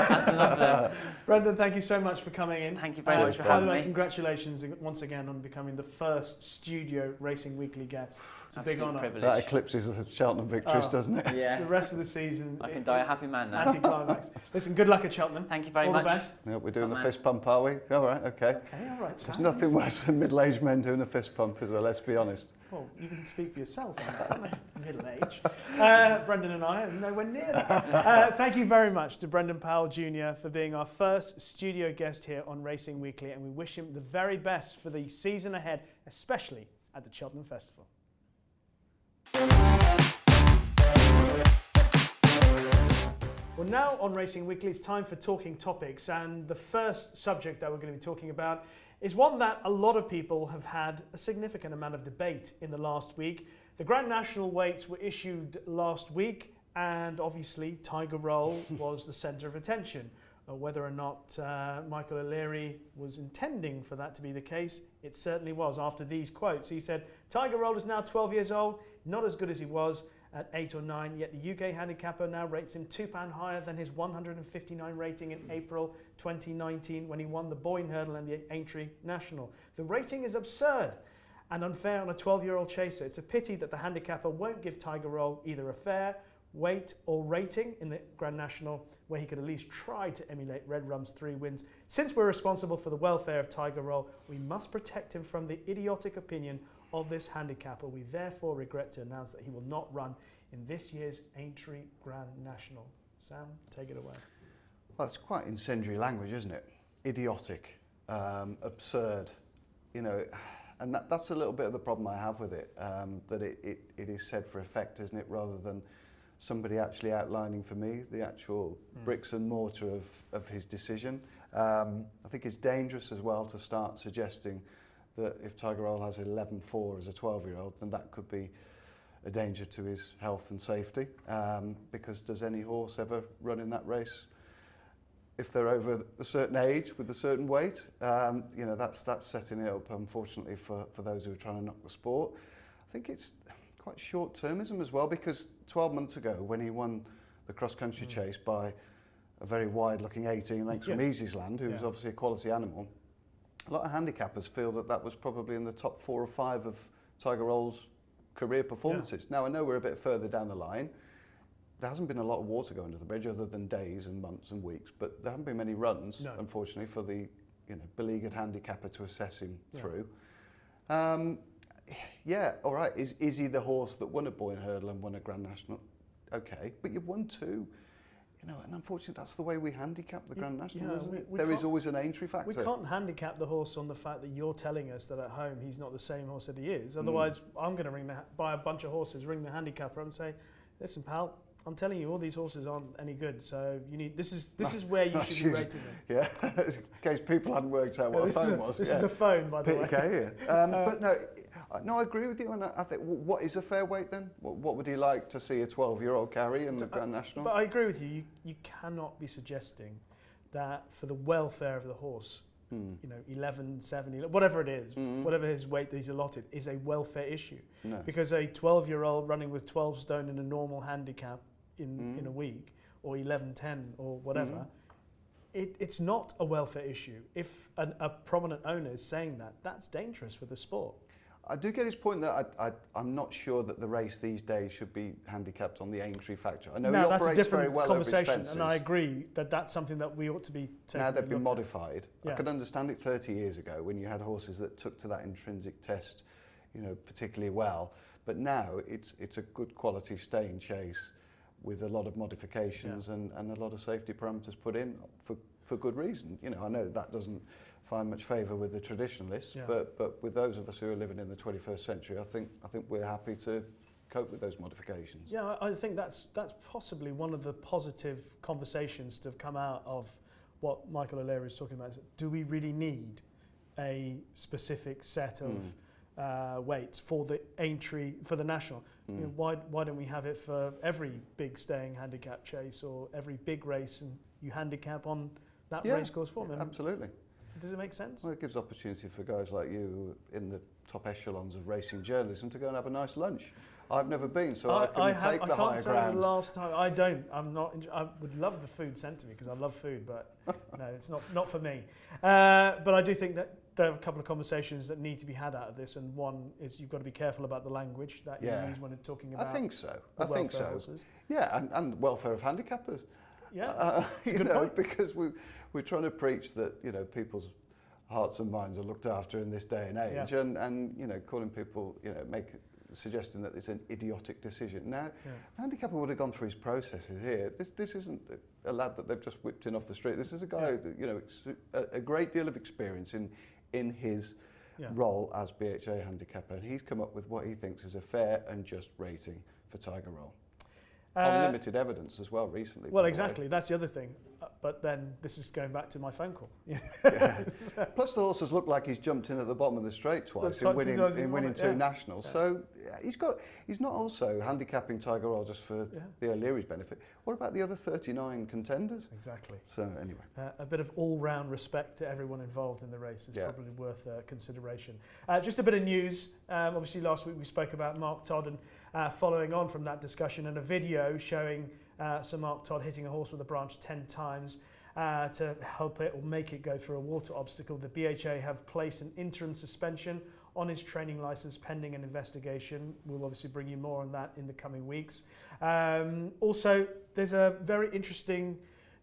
That's enough there. Brendan, thank you so much for coming in. Thank you very much for having me. By the way, congratulations once again on becoming the first Studio Racing Weekly guest. It's a big honour. That eclipses the Cheltenham victories, doesn't it? Yeah. The rest of the season. I can die a happy man now. Anti-climax. Listen, good luck at Cheltenham. Thank you very much. much. All the best. Yeah, we're doing the fist pump, are we? All right, okay. Okay, all right. There's nothing worse than middle-aged men doing the fist pump, is there? Let's be honest. Well, you can speak for yourself on that. I'm not middle age. Brendan and I are nowhere near that. Thank you very much to Brendan Powell Jr. for being our first studio guest here on Racing Weekly, and we wish him the very best for the season ahead, especially at the Cheltenham Festival. Well, now on Racing Weekly, it's time for Talking Topics, and the first subject that we're going to be talking about is one that a lot of people have had a significant amount of debate in the last week. The Grand National weights were issued last week, and obviously Tiger Roll was the centre of attention. Whether or not Michael O'Leary was intending for that to be the case, it certainly was. After these quotes, he said, "Tiger Roll is now 12 years old, not as good as he was at 8 or 9, yet the UK handicapper now rates him £2 higher than his 159 rating in April 2019 when he won the Boyne Hurdle and the Aintree National. The rating is absurd and unfair on a 12-year-old chaser. It's a pity that the handicapper won't give Tiger Roll either a fair weight or rating in the Grand National, where he could at least try to emulate Red Rum's 3 wins. Since we're responsible for the welfare of Tiger Roll, we must protect him from the idiotic opinion of this handicapper. We therefore regret to announce that he will not run in this year's Aintree Grand National." Sam, take it away. Well, it's quite incendiary language, isn't it? Idiotic, absurd, you know, and that's a little bit of the problem I have with it, that it is said for effect, isn't it, rather than somebody actually outlining for me the actual bricks and mortar of his decision. I think it's dangerous as well to start suggesting that if Tiger Roll has 11.4 as a 12-year-old, then that could be a danger to his health and safety, because does any horse ever run in that race if they're over a certain age with a certain weight? You know, that's setting it up, unfortunately, for those who are trying to knock the sport. I think it's quite short-termism as well, because 12 months ago, when he won the cross-country chase by a very wide-looking 18 lengths from Easy's-Land, who was obviously a quality animal, a lot of handicappers feel that was probably in the top 4 or 5 of Tiger Roll's career performances. Yeah. Now, I know we're a bit further down the line. There hasn't been a lot of water going under the bridge, other than days and months and weeks, but there haven't been many runs, unfortunately, for the beleaguered handicapper to assess him through. Yeah, all right, is he the horse that won a Boyne Hurdle and won a Grand National? Okay, but you've won 2. You know, and unfortunately, that's the way we handicap the Grand National, isn't it? There is always an Aintree factor. We can't handicap the horse on the fact that you're telling us that at home he's not the same horse that he is. Otherwise, I'm going to buy a bunch of horses, ring the handicapper and say, "Listen, pal, I'm telling you, all these horses aren't any good. So you need this is where you should be rating them." Yeah, in case people hadn't worked out what a phone was. This is a phone, by the way. Okay, yeah. But no, No, I agree with you, and I think what is a fair weight then? What would he like to see a 12-year-old carry in the Grand National? But I agree with you. You cannot be suggesting that for the welfare of the horse, 11, 7, whatever it is, whatever his weight that he's allotted, is a welfare issue. No. Because a 12-year-old running with 12 stone in a normal handicap in a week, or 11-10 or whatever, it's not a welfare issue. If a prominent owner is saying that, that's dangerous for the sport. I do get his point that I'm not sure that the race these days should be handicapped on the Aintree factor. I know he that's a operates very different well conversation, over his fences. and I agree that that's something that we ought to be taking Now a they've been look modified. at. I could understand it 30 years ago when you had horses that took to that intrinsic test, particularly well. But now it's a good quality staying chase with a lot of modifications and a lot of safety parameters put in for good reason. I know that doesn't find much favour with the traditionalists, but with those of us who are living in the 21st century, I think we're happy to cope with those modifications. Yeah, I think that's possibly one of the positive conversations to have come out of what Michael O'Leary is talking about. Is, do we really need a specific set of weights for the Aintree, for the National? Why don't we have it for every big staying handicap chase or every big race, and you handicap on that racecourse form? Yeah, absolutely. Does it make sense? Well, it gives opportunity for guys like you in the top echelons of racing journalism to go and have a nice lunch. I've never been, so I can take the higher ground. I can't tell you the last time. I don't. I'm not. I would love the food sent to me because I love food, but no, it's not for me. But I do think that there are a couple of conversations that need to be had out of this, and one is you've got to be careful about the language that you use when talking about. I think so. Horses. Yeah, and welfare of handicappers. Yeah, it's a good point. Because we're trying to preach that people's hearts and minds are looked after in this day and age, and calling people suggesting that it's an idiotic decision. Now, the handicapper would have gone through his processes here. This isn't a lad that they've just whipped in off the street. This is a guy a great deal of experience in his role as BHA handicapper, and he's come up with what he thinks is a fair and just rating for Tiger Roll. On limited evidence as well recently. Well, exactly. That's the other thing. But then this is going back to my phone call. Plus the horse has looked like he's jumped in at the bottom of the straight twice in winning two nationals. So he's not also handicapping Tiger Roll just for the O'Leary's benefit. What about the other 39 contenders? Exactly. So anyway. A bit of all-round respect to everyone involved in the race is probably worth consideration. Just a bit of news. Obviously last week we spoke about Mark Todd, and following on from that discussion, and a video showing Sir Mark Todd hitting a horse with a branch 10 times to help it or make it go through a water obstacle. The BHA have placed an interim suspension on his training licence pending an investigation. We'll obviously bring you more on that in the coming weeks. Also, there's a very interesting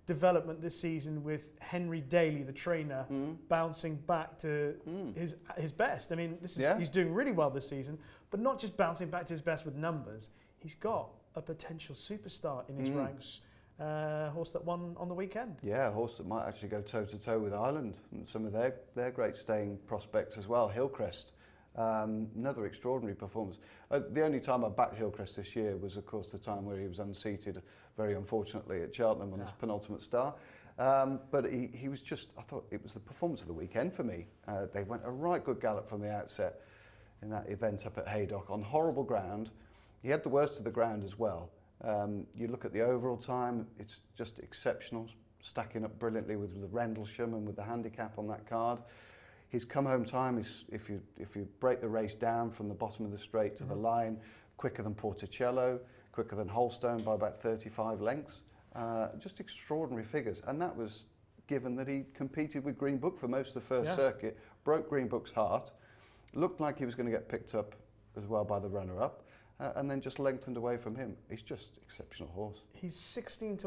development this season with Henry Daly, the trainer, bouncing back to his best. I mean, he's doing really well this season, but not just bouncing back to his best with numbers. He's got a potential superstar in his ranks. Horse that won on the weekend. Yeah, a horse that might actually go toe-to-toe with Ireland and some of their great staying prospects as well. Hillcrest, another extraordinary performance. The only time I backed Hillcrest this year was, of course, the time where he was unseated, very unfortunately, at Cheltenham on his penultimate star. But he was just, I thought it was the performance of the weekend for me. They went a right good gallop from the outset in that event up at Haydock on horrible ground. He had the worst of the ground as well. You look at the overall time, it's just exceptional, stacking up brilliantly with the Rendlesham and with the handicap on that card. His come-home time is, if you break the race down from the bottom of the straight to the line, quicker than Porticello, quicker than Holstone by about 35 lengths. Just extraordinary figures. And that was given that he competed with Green Book for most of the first circuit, broke Green Book's heart, looked like he was going to get picked up as well by the runner-up. And then just lengthened away from him. He's just exceptional horse. He's 16-1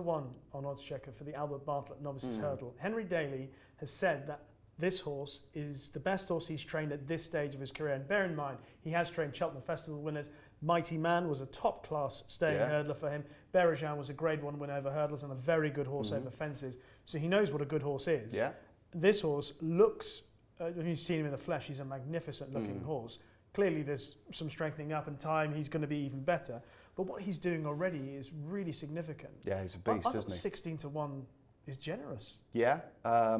on oddschecker for the Albert Bartlett Novices Hurdle. Henry Daly has said that this horse is the best horse he's trained at this stage of his career. And bear in mind, he has trained Cheltenham Festival winners. Mighty Man was a top-class staying hurdler for him. Berejin was a Grade 1 winner over hurdles and a very good horse over fences. So he knows what a good horse is. Yeah. This horse looks, if you've seen him in the flesh, he's a magnificent-looking horse. Clearly there's some strengthening up in time, he's going to be even better. But what he's doing already is really significant. Yeah, he's a beast, isn't he? 16-1 is generous. Yeah. I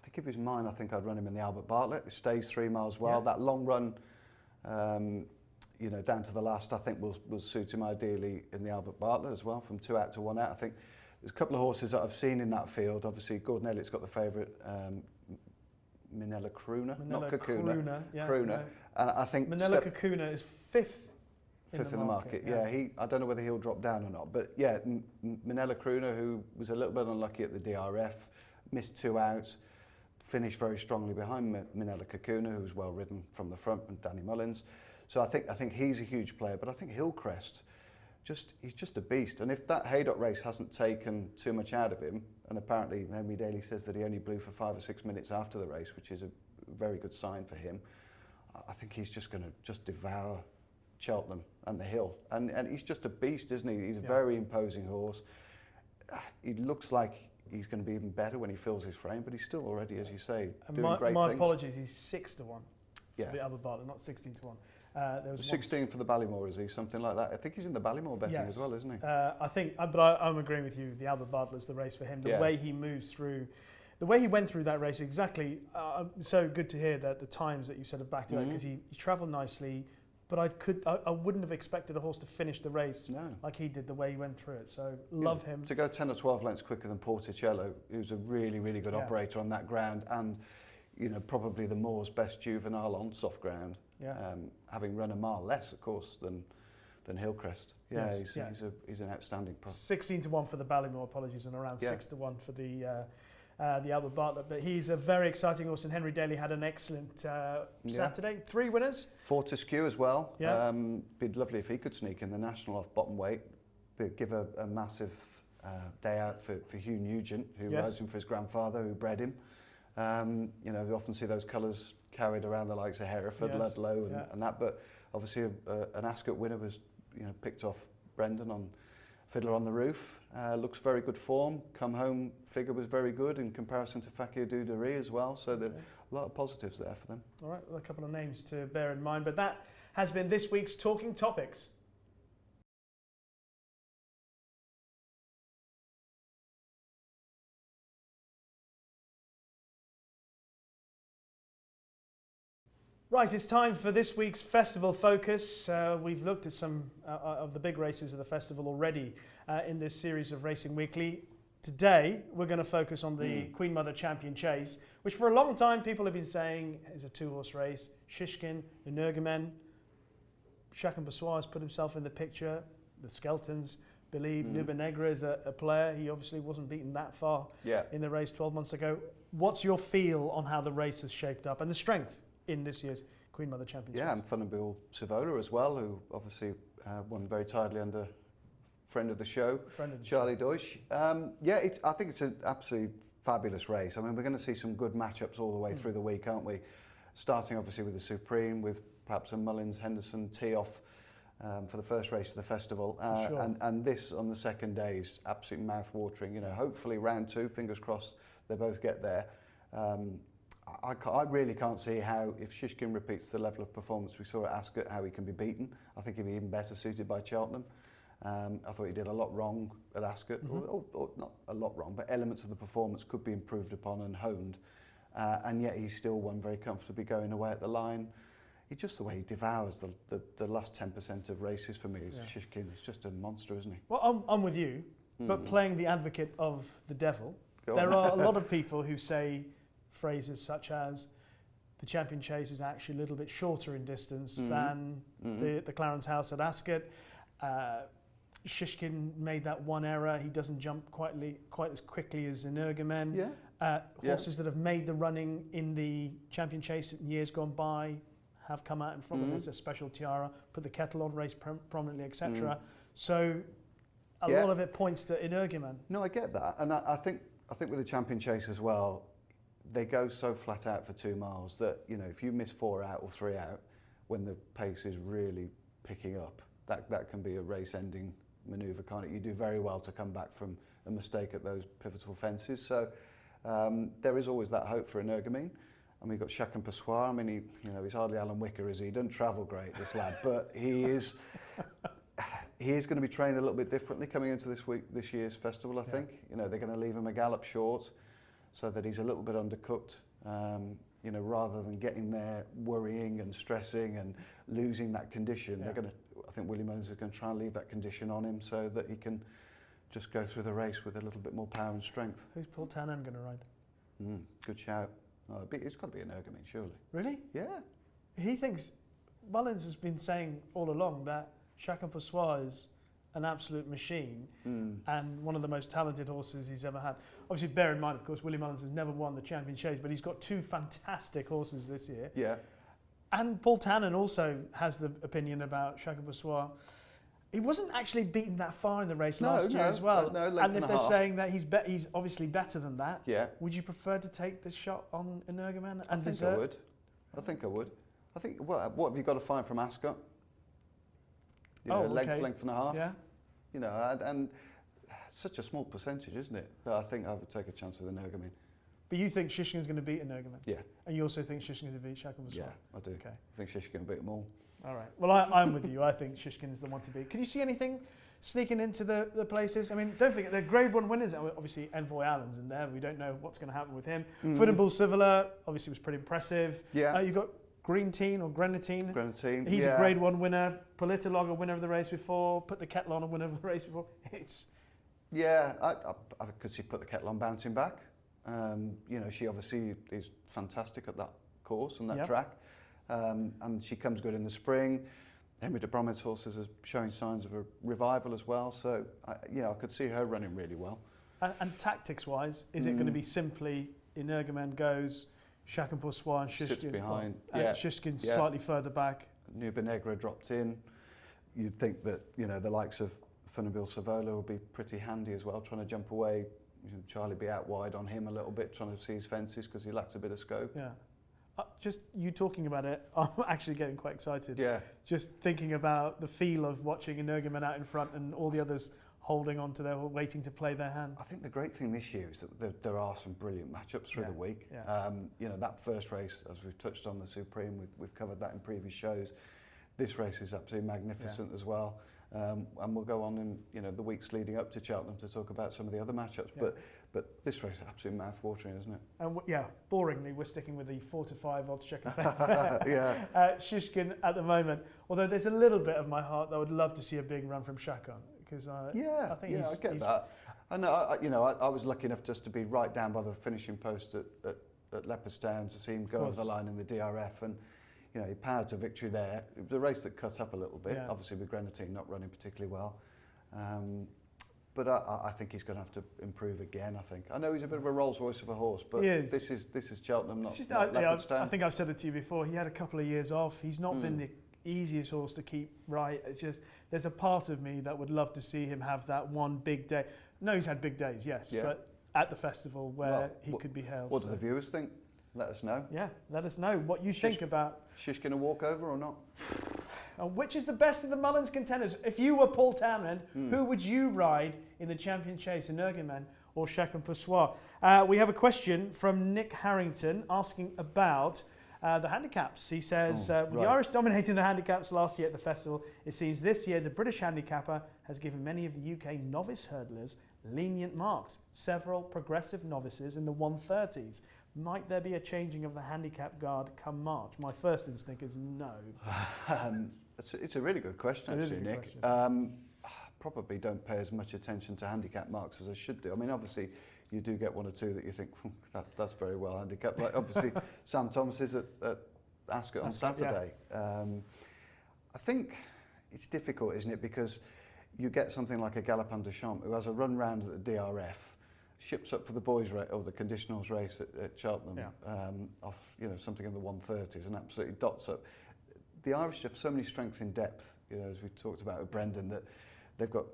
think if it was mine, I think I'd run him in the Albert Bartlett. It stays 3 miles well. That long run You know, down to the last, I think will suit him ideally in the Albert Bartlett as well, from 2 out to 1 out. I think there's a couple of horses that I've seen in that field. Obviously, Gordon Elliott's got the favourite, Minella Crooner, not Kakuna. Crooner. And I think Minella Kakuna is fifth in the market. I don't know whether he'll drop down or not, but yeah, Minella Crooner, who was a little bit unlucky at the DRF, missed 2 out, finished very strongly behind Minella Kakuna, who was well ridden from the front, and Danny Mullins. So I think he's a huge player, but I think Hillcrest, he's just a beast. And if that Haydock race hasn't taken too much out of him, and apparently Henry Daly says that he only blew for 5 or 6 minutes after the race, which is a very good sign for him, I think he's just going to just devour Cheltenham and the hill. And he's just a beast, isn't he? He's a very imposing horse. He looks like he's going to be even better when he fills his frame, but he's still already, as you say, doing great things. My apologies, he's 6 to 1 for the Albert Bartlett, not 16 to 1. There was 16 for the Ballymore, is he? Something like that. I think he's in the Ballymore betting as well, isn't he? I think, but I'm agreeing with you. The Albert Bartlett's the race for him. The way he moves through, the way he went through that race, exactly. So good to hear that the times that you said have backed it up, because he travelled nicely. But I wouldn't have expected a horse to finish the race like he did, the way he went through it. So love him. To go 10 or 12 lengths quicker than Porticello, who's a really, really good operator on that ground, and you know, probably the Moor's best juvenile on soft ground. Having run a mile less, of course, than Hillcrest. He's an outstanding pro. 16 to 1 for the Ballymore, apologies, and around 6 to 1 for the Albert Bartlett. But he's a very exciting horse, and Henry Daly had an excellent Saturday. 3 winners. Fortescue as well. Be lovely if he could sneak in the national off bottom weight. Give a massive day out for Hugh Nugent, who rides him for his grandfather, who bred him. You know, we often see those colours carried around the likes of Hereford, Ludlow and that, but obviously an Ascot winner was, you know, picked off Brendan on Fiddler on the Roof. Looks very good form. Come home figure was very good in comparison to Fakir Duderie as well, so there a lot of positives there for them. All right, well, a couple of names to bear in mind, but that has been this week's Talking Topics. Right, it's time for this week's festival focus. We've looked at some of the big races of the festival already in this series of Racing Weekly. Today, we're going to focus on the Queen Mother Champion Chase, which for a long time people have been saying is a 2-horse race. Shishkin, Energumene, Chacun Pour Soi has put himself in the picture. The Skeltons believe Nube Negra is a player. He obviously wasn't beaten that far in the race 12 months ago. What's your feel on how the race has shaped up and the strength in this year's Queen Mother Championship? Yeah, and Funambule Sivola as well, who obviously won very tidily under friend of the show, Charlie Deutsch. I think it's an absolutely fabulous race. I mean, we're going to see some good matchups all the way through the week, aren't we? Starting obviously with the Supreme, with perhaps a Mullins-Henderson tee-off for the first race of the festival. And this on the second day is absolutely mouth-watering. You know, hopefully round 2, fingers crossed, they both get there. I really can't see how, if Shishkin repeats the level of performance we saw at Ascot, how he can be beaten. I think he'd be even better suited by Cheltenham. I thought he did a lot wrong at Ascot, or not a lot wrong, but elements of the performance could be improved upon and honed. And yet he still won very comfortably going away at the line. Just the way he devours the last 10% of races for me. Shishkin is just a monster, isn't he? Well, I'm with you, but playing the advocate of the devil, there are a lot of people who say phrases such as the Champion Chase is actually a little bit shorter in distance than the Clarence House at Ascot. Shishkin made that one error. He doesn't jump quite as quickly as Energumene. Horses that have made the running in the Champion Chase in years gone by have come out in front of us, a special tiara, put the kettle on, race prominently, etc. So a lot of it points to Energumene. No, I get that, and I think with the Champion Chase as well, they go so flat out for 2 miles that, you know, if you miss 4 out or 3 out when the pace is really picking up, that can be a race-ending manoeuvre, can't it? You do very well to come back from a mistake at those pivotal fences. So there is always that hope for Energumene. And we've got Chacun Pour Soi. I mean, he's hardly Alan Wicker, is he? He doesn't travel great, this lad, but he is going to be trained a little bit differently coming into this year's festival, I think. You know, they're going to leave him a gallop short. so that he's a little bit undercooked. You know, rather than getting there worrying and stressing and losing that condition, I think Willie Mullins is going to try and leave that condition on him so that he can just go through the race with a little bit more power and strength. Who's Paul Tannen going to ride? Good shout. Oh, it's got to be Energumene, surely. Really? Yeah. He thinks, Mullins has been saying all along that Chacun Pour Soi is an absolute machine and one of the most talented horses he's ever had. Obviously, bear in mind, of course, Willie Mullins has never won the Champion Chase, but he's got 2 fantastic horses this year. Yeah. And Paul Tannen also has the opinion about Chacun Pour Soi. He wasn't actually beaten that far in the race last year as well. And if they're saying that he's obviously better than that, would you prefer to take the shot on Energumene? I think I would. I think, what have you got to find from Ascot? You know, length and a half. Yeah. You know, and such a small percentage, isn't it? But I think I would take a chance with Energumene. But you think Shishkin's going to beat Energumene? Yeah. And you also think Shishkin's going to beat Chacun Pour Soi? Yeah, I do. Okay. I think Shishkin can beat them all. All right. Well, I'm with you. I think Shishkin is the one to beat. Can you see anything sneaking into the places? I mean, don't forget, they're Grade 1 winners. Obviously, Envoy Allen's in there. We don't know what's going to happen with him. Funambule Sivola, obviously, was pretty impressive. Yeah. You've got Greentine or Grenadine. Grenadine. He's a Grade 1 winner. Politolog, a winner of the race before. Put the Kettle on, a winner of the race before. Yeah, I could see Put the Kettle on bouncing back. You know, she obviously is fantastic at that course and that track. And she comes good in the spring. Henrietta Bromit's horses are showing signs of a revival as well. So, I could see her running really well. And tactics-wise, is it going to be simply Energumene goes, Chacun Pour Soi and Shishkin sits behind, Shishkin slightly further back? Nube Negra dropped in. You'd think that, you know, the likes of Funambule Sivola will be pretty handy as well, trying to jump away. You know, Charlie be out wide on him a little bit, trying to see his fences because he lacks a bit of scope. Yeah. Just you talking about it, I'm actually getting quite excited. Yeah. Just thinking about the feel of watching Energumene out in front and all the others holding on to their, waiting to play their hand. I think the great thing this year is that there are some brilliant matchups through the week. Yeah. You know, that first race, as we've touched on, the Supreme, we've covered that in previous shows. This race is absolutely magnificent as well. And we'll go on in, you know, the weeks leading up to Cheltenham to talk about some of the other matchups. Yeah. But this race is absolutely mouth-watering, isn't it? And boringly, we're sticking with the 4-5 oddschecker Shishkin at the moment. Although there's a little bit of my heart that I would love to see a big run from Chacun because I think I get that. I know, I was lucky enough just to be right down by the finishing post at Leopardstown to see him go over the line in the DRF, and you know, he powered to victory there. It was a race that cut up a little bit, obviously with Grenadine not running particularly well. But I think he's going to have to improve again, I think. I know he's a bit of a Rolls Royce of a horse, but this is Cheltenham, not Leopardstown. I think I've said it to you before, he had a couple of years off. He's not been the easiest horse to keep right. It's just, there's a part of me that would love to see him have that one big day. No, he's had big days, but at the festival where he could be held. What do the viewers think? Let us know. Yeah, let us know what you think about. Shishkin a walkover or not? Which is the best of the Mullins contenders? If you were Paul Tannen, who would you ride in the Champion Chase, Energumene or Chacun Pour Soi? We have a question from Nick Harrington asking about the handicaps. He says, with the Irish dominating the handicaps last year at the festival, it seems this year the British handicapper has given many of the UK novice hurdlers lenient marks. Several progressive novices in the 130s. Might there be a changing of the handicap guard come March? My first instinct is no. It's a really good question, actually, Nick. Probably don't pay as much attention to handicap marks as I should do. I mean, obviously, you do get one or two that you think, that's very well handicapped. Like, obviously, Sam Thomas is at Ascot on Saturday. I think it's difficult, isn't it? Because you get something like a Galopin de Champs who has a run round at the DRF, ships up for the boys' race or the conditionals race at Cheltenham, off something in the 130s, and absolutely dots up. The Irish have so many strength in depth, as we talked about with Brendan, that they've got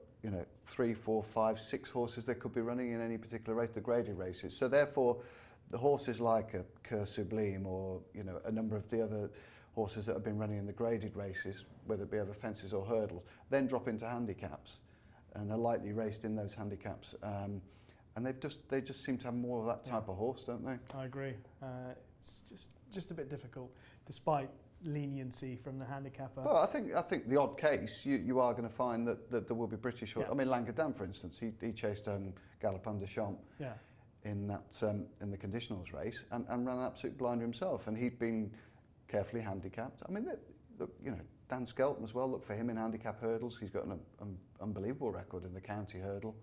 3, 4, 5, 6 horses they could be running in any particular race, the graded races. So therefore, the horses like a Cur Sublime or a number of the other horses that have been running in the graded races, whether it be over fences or hurdles, then drop into handicaps and are lightly raced in those handicaps. And they just seem to have more of that type of horse, don't they? I agree. It's just a bit difficult, despite leniency from the handicapper. Well, I think the odd case, you are going to find that there will be British horses. I mean, Langadam, for instance, he chased Galopin de Champs. Yeah. in the conditionals race and ran an absolute blinder himself, and he'd been carefully handicapped. I mean, look, you know, Dan Skelton as well. Look for him in handicap hurdles. He's got an unbelievable record in the county hurdle.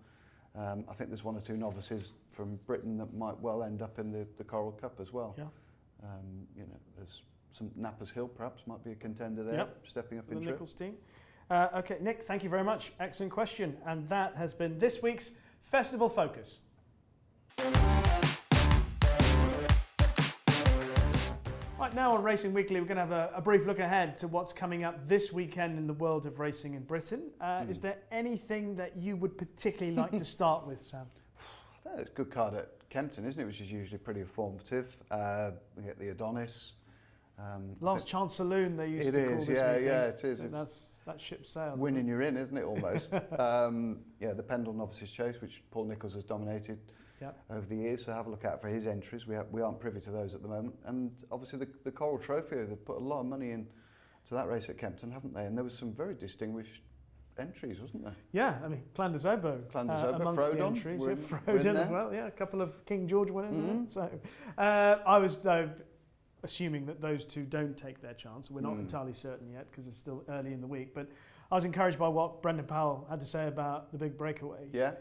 I think there's one or two novices from Britain that might well end up in the Coral Cup as well. Yeah. You know, there's some Nappers Hill perhaps might be a contender there, Yep. stepping up in The trip. Nichols team. Okay, Nick, thank you very much. Excellent question. And that has been this week's Festival Focus. Right, now on Racing Weekly, we're going to have a brief look ahead to what's coming up this weekend in the world of racing in Britain. Is there anything that you would particularly like to start with, Sam? I think it's a good card at Kempton, isn't it? Which is usually pretty informative. We get the Adonis. Last Chance Saloon, they used to call this meeting. Yeah, it is. That ship sailed. Winning you're in, isn't it, almost? Yeah, the Pendle Novices Chase, which Paul Nicholls has dominated over the years, so have a look out for his entries. We aren't privy to those at the moment. And obviously the Coral Trophy, they've put a lot of money in to that race at Kempton, haven't they? And there was some very distinguished entries, wasn't there? Yeah, I mean, Clanders Oboe amongst Frodon, the entries. we're Frodon as well, yeah, a couple of King George winners. So I was, though, assuming that those two don't take their chance. We're not entirely certain yet because it's still early in the week. But I was encouraged by what Brendan Powell had to say about the big breakaway. Yeah.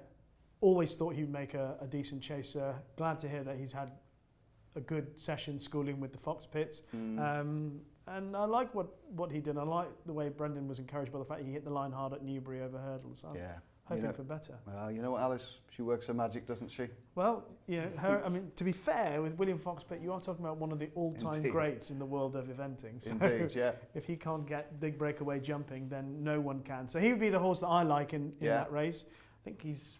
Always thought he would make a decent chaser. Glad to hear that he's had a good session schooling with the Fox Pits. And I like what he did. I like the way Brendan was encouraged by the fact he hit the line hard at Newbury over hurdles. I'm hoping for better. Well, you know what, Alice? She works her magic, doesn't she? Well, you know, I mean, to be fair, with William Fox Pitt, you are talking about one of the all-time greats in the world of eventing. So Indeed, yeah. If he can't get big breakaway jumping, then no one can. So he would be the horse that I like in that race. I think he's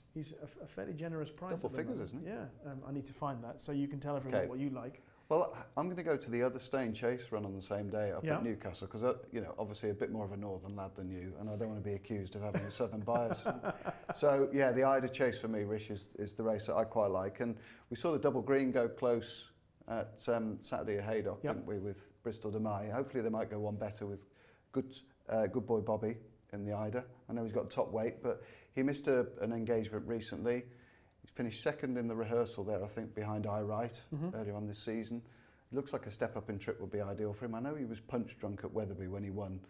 a fairly generous price. Double figures, isn't he? Yeah, I need to find that so you can tell everyone what you like. Well, I'm going to go to the other Staying Chase run on the same day up at Newcastle because, you know, obviously a bit more of a northern lad than you, and I don't want to be accused of having a southern bias. So, yeah, the Ida Chase for me, Rish, is the race that I quite like. And we saw the double green go close at Saturday at Haydock, didn't we, with Bristol de Mai. Hopefully they might go one better with Good Boy Bobby in the Ida. I know he's got top weight, but he missed an engagement recently. He finished second in the rehearsal there, I think, behind I Right earlier on this season. It looks like a step up in trip would be ideal for him. I know he was punch drunk at Weatherby when he won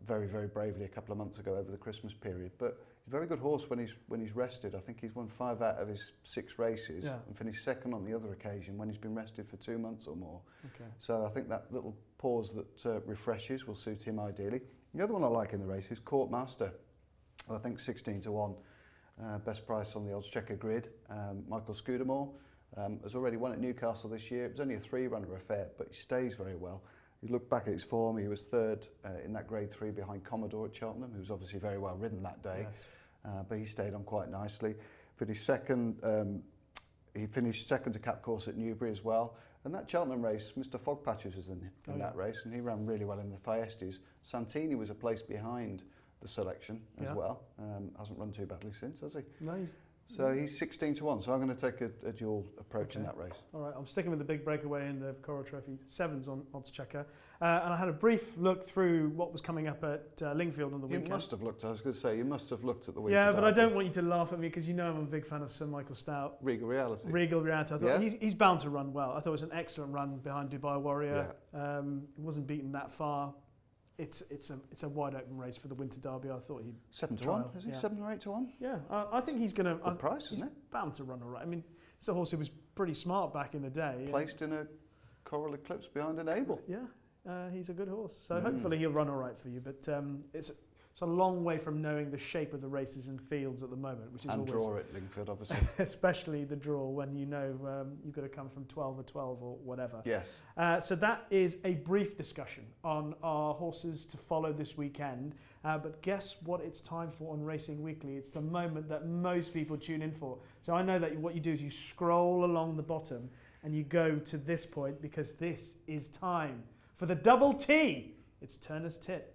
very, very bravely a couple of months ago over the Christmas period. But he's a very good horse when he's rested. I think he's won 5 out of his 6 races and finished second on the other occasion when he's been rested for 2 months or more. Okay. So I think that little pause that refreshes will suit him ideally. The other one I like in the race is Court Master. Well, I think 16 to 1. Best price on the oddschecker grid. Michael Scudamore has already won at Newcastle this year. It was only a 3-runner affair, but he stays very well. You look back at his form, he was third in that grade 3 behind Commodore at Cheltenham, who was obviously very well ridden that day. Yes. But he stayed on quite nicely. Finished second to Cap Course at Newbury as well. And that Cheltenham race, Mr. Fogpatches was in that race, and he ran really well in the Fiestes. Santini was a place behind the selection as well. Hasn't run too badly since, has he? No. So he's 16 to 1, so I'm going to take a dual approach in that race. All right, I'm sticking with the big breakaway in the Coral Trophy, 7s on oddschecker. And I had a brief look through what was coming up at Lingfield on the weekend. You must have looked, I was going to say, you must have looked at the Winter Derby. But I don't want you to laugh at me because you know I'm a big fan of Sir Michael Stout. Regal Reality. I thought he's bound to run well. I thought it was an excellent run behind Dubai Warrior. It wasn't beaten that far. It's a wide open race for the Winter Derby. I thought he'd 7 to 1, is he? 7 or 8 to 1? Yeah, I think he's going to. Good price, isn't it? Bound to run all right. I mean, it's a horse who was pretty smart back in the day. Placed in a Coral Eclipse behind an Able. Yeah, he's a good horse. So hopefully he'll run all right for you. But it's a long way from knowing the shape of the races and fields at the moment, which is and always draw at Lingfield, obviously. Especially the draw when you know you've got to come from 12 or 12 or whatever. Yes. So that is a brief discussion on our horses to follow this weekend. But guess what it's time for on Racing Weekly? It's the moment that most people tune in for. So I know that what you do is you scroll along the bottom and you go to this point because this is time for the double T. It's Turner's Tip.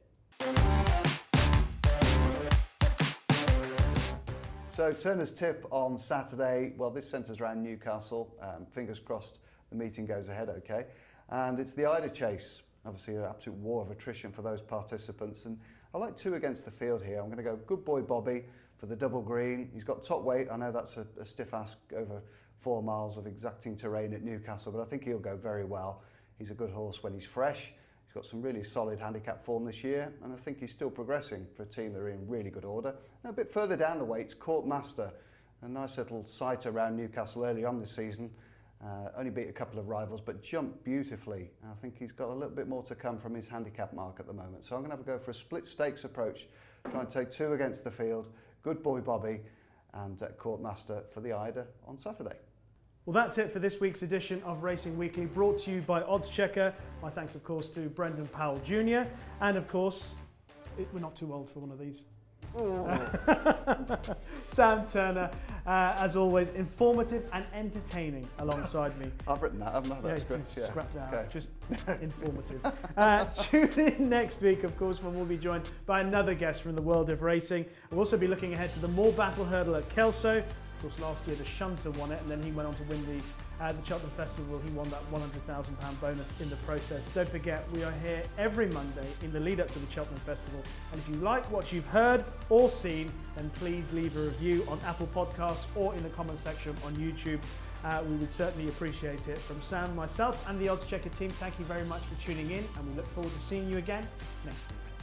So Turner's Tip on Saturday, well, this centres around Newcastle. Fingers crossed the meeting goes ahead okay. And it's the Ida Chase, obviously an absolute war of attrition for those participants. And I like 2 against the field here. I'm going to go Good Boy Bobby for the double green. He's got top weight. I know that's a stiff ask over 4 miles of exacting terrain at Newcastle, but I think he'll go very well. He's a good horse when he's fresh. He's got some really solid handicap form this year, and I think he's still progressing for a team that are in really good order. And a bit further down the weights, Court Master, a nice little sight around Newcastle earlier on this season. Only beat a couple of rivals, but jumped beautifully. And I think he's got a little bit more to come from his handicap mark at the moment. So I'm going to have a go for a split stakes approach. Try and take 2 against the field. Good Boy Bobby and Court Master for the Ida on Saturday. Well, that's it for this week's edition of Racing Weekly, brought to you by Oddschecker. My thanks, of course, to Brendan Powell Jr. And, of course, we're not too old for one of these. Sam Turner, as always, informative and entertaining alongside me. I've written that, haven't I? That's good. Yeah, scrapped it out. Okay. Just informative. Tune in next week, of course, when we'll be joined by another guest from the world of racing. We'll also be looking ahead to the Moor Battle Hurdle at Kelso. Of course, last year the Shunter won it, and then he went on to win the Cheltenham Festival. He won that £100,000 bonus in the process. Don't forget, we are here every Monday in the lead up to the Cheltenham Festival. And if you like what you've heard or seen, then please leave a review on Apple Podcasts or in the comment section on YouTube. We would certainly appreciate it. From Sam, myself, and the Oddschecker team, thank you very much for tuning in, and we look forward to seeing you again next week.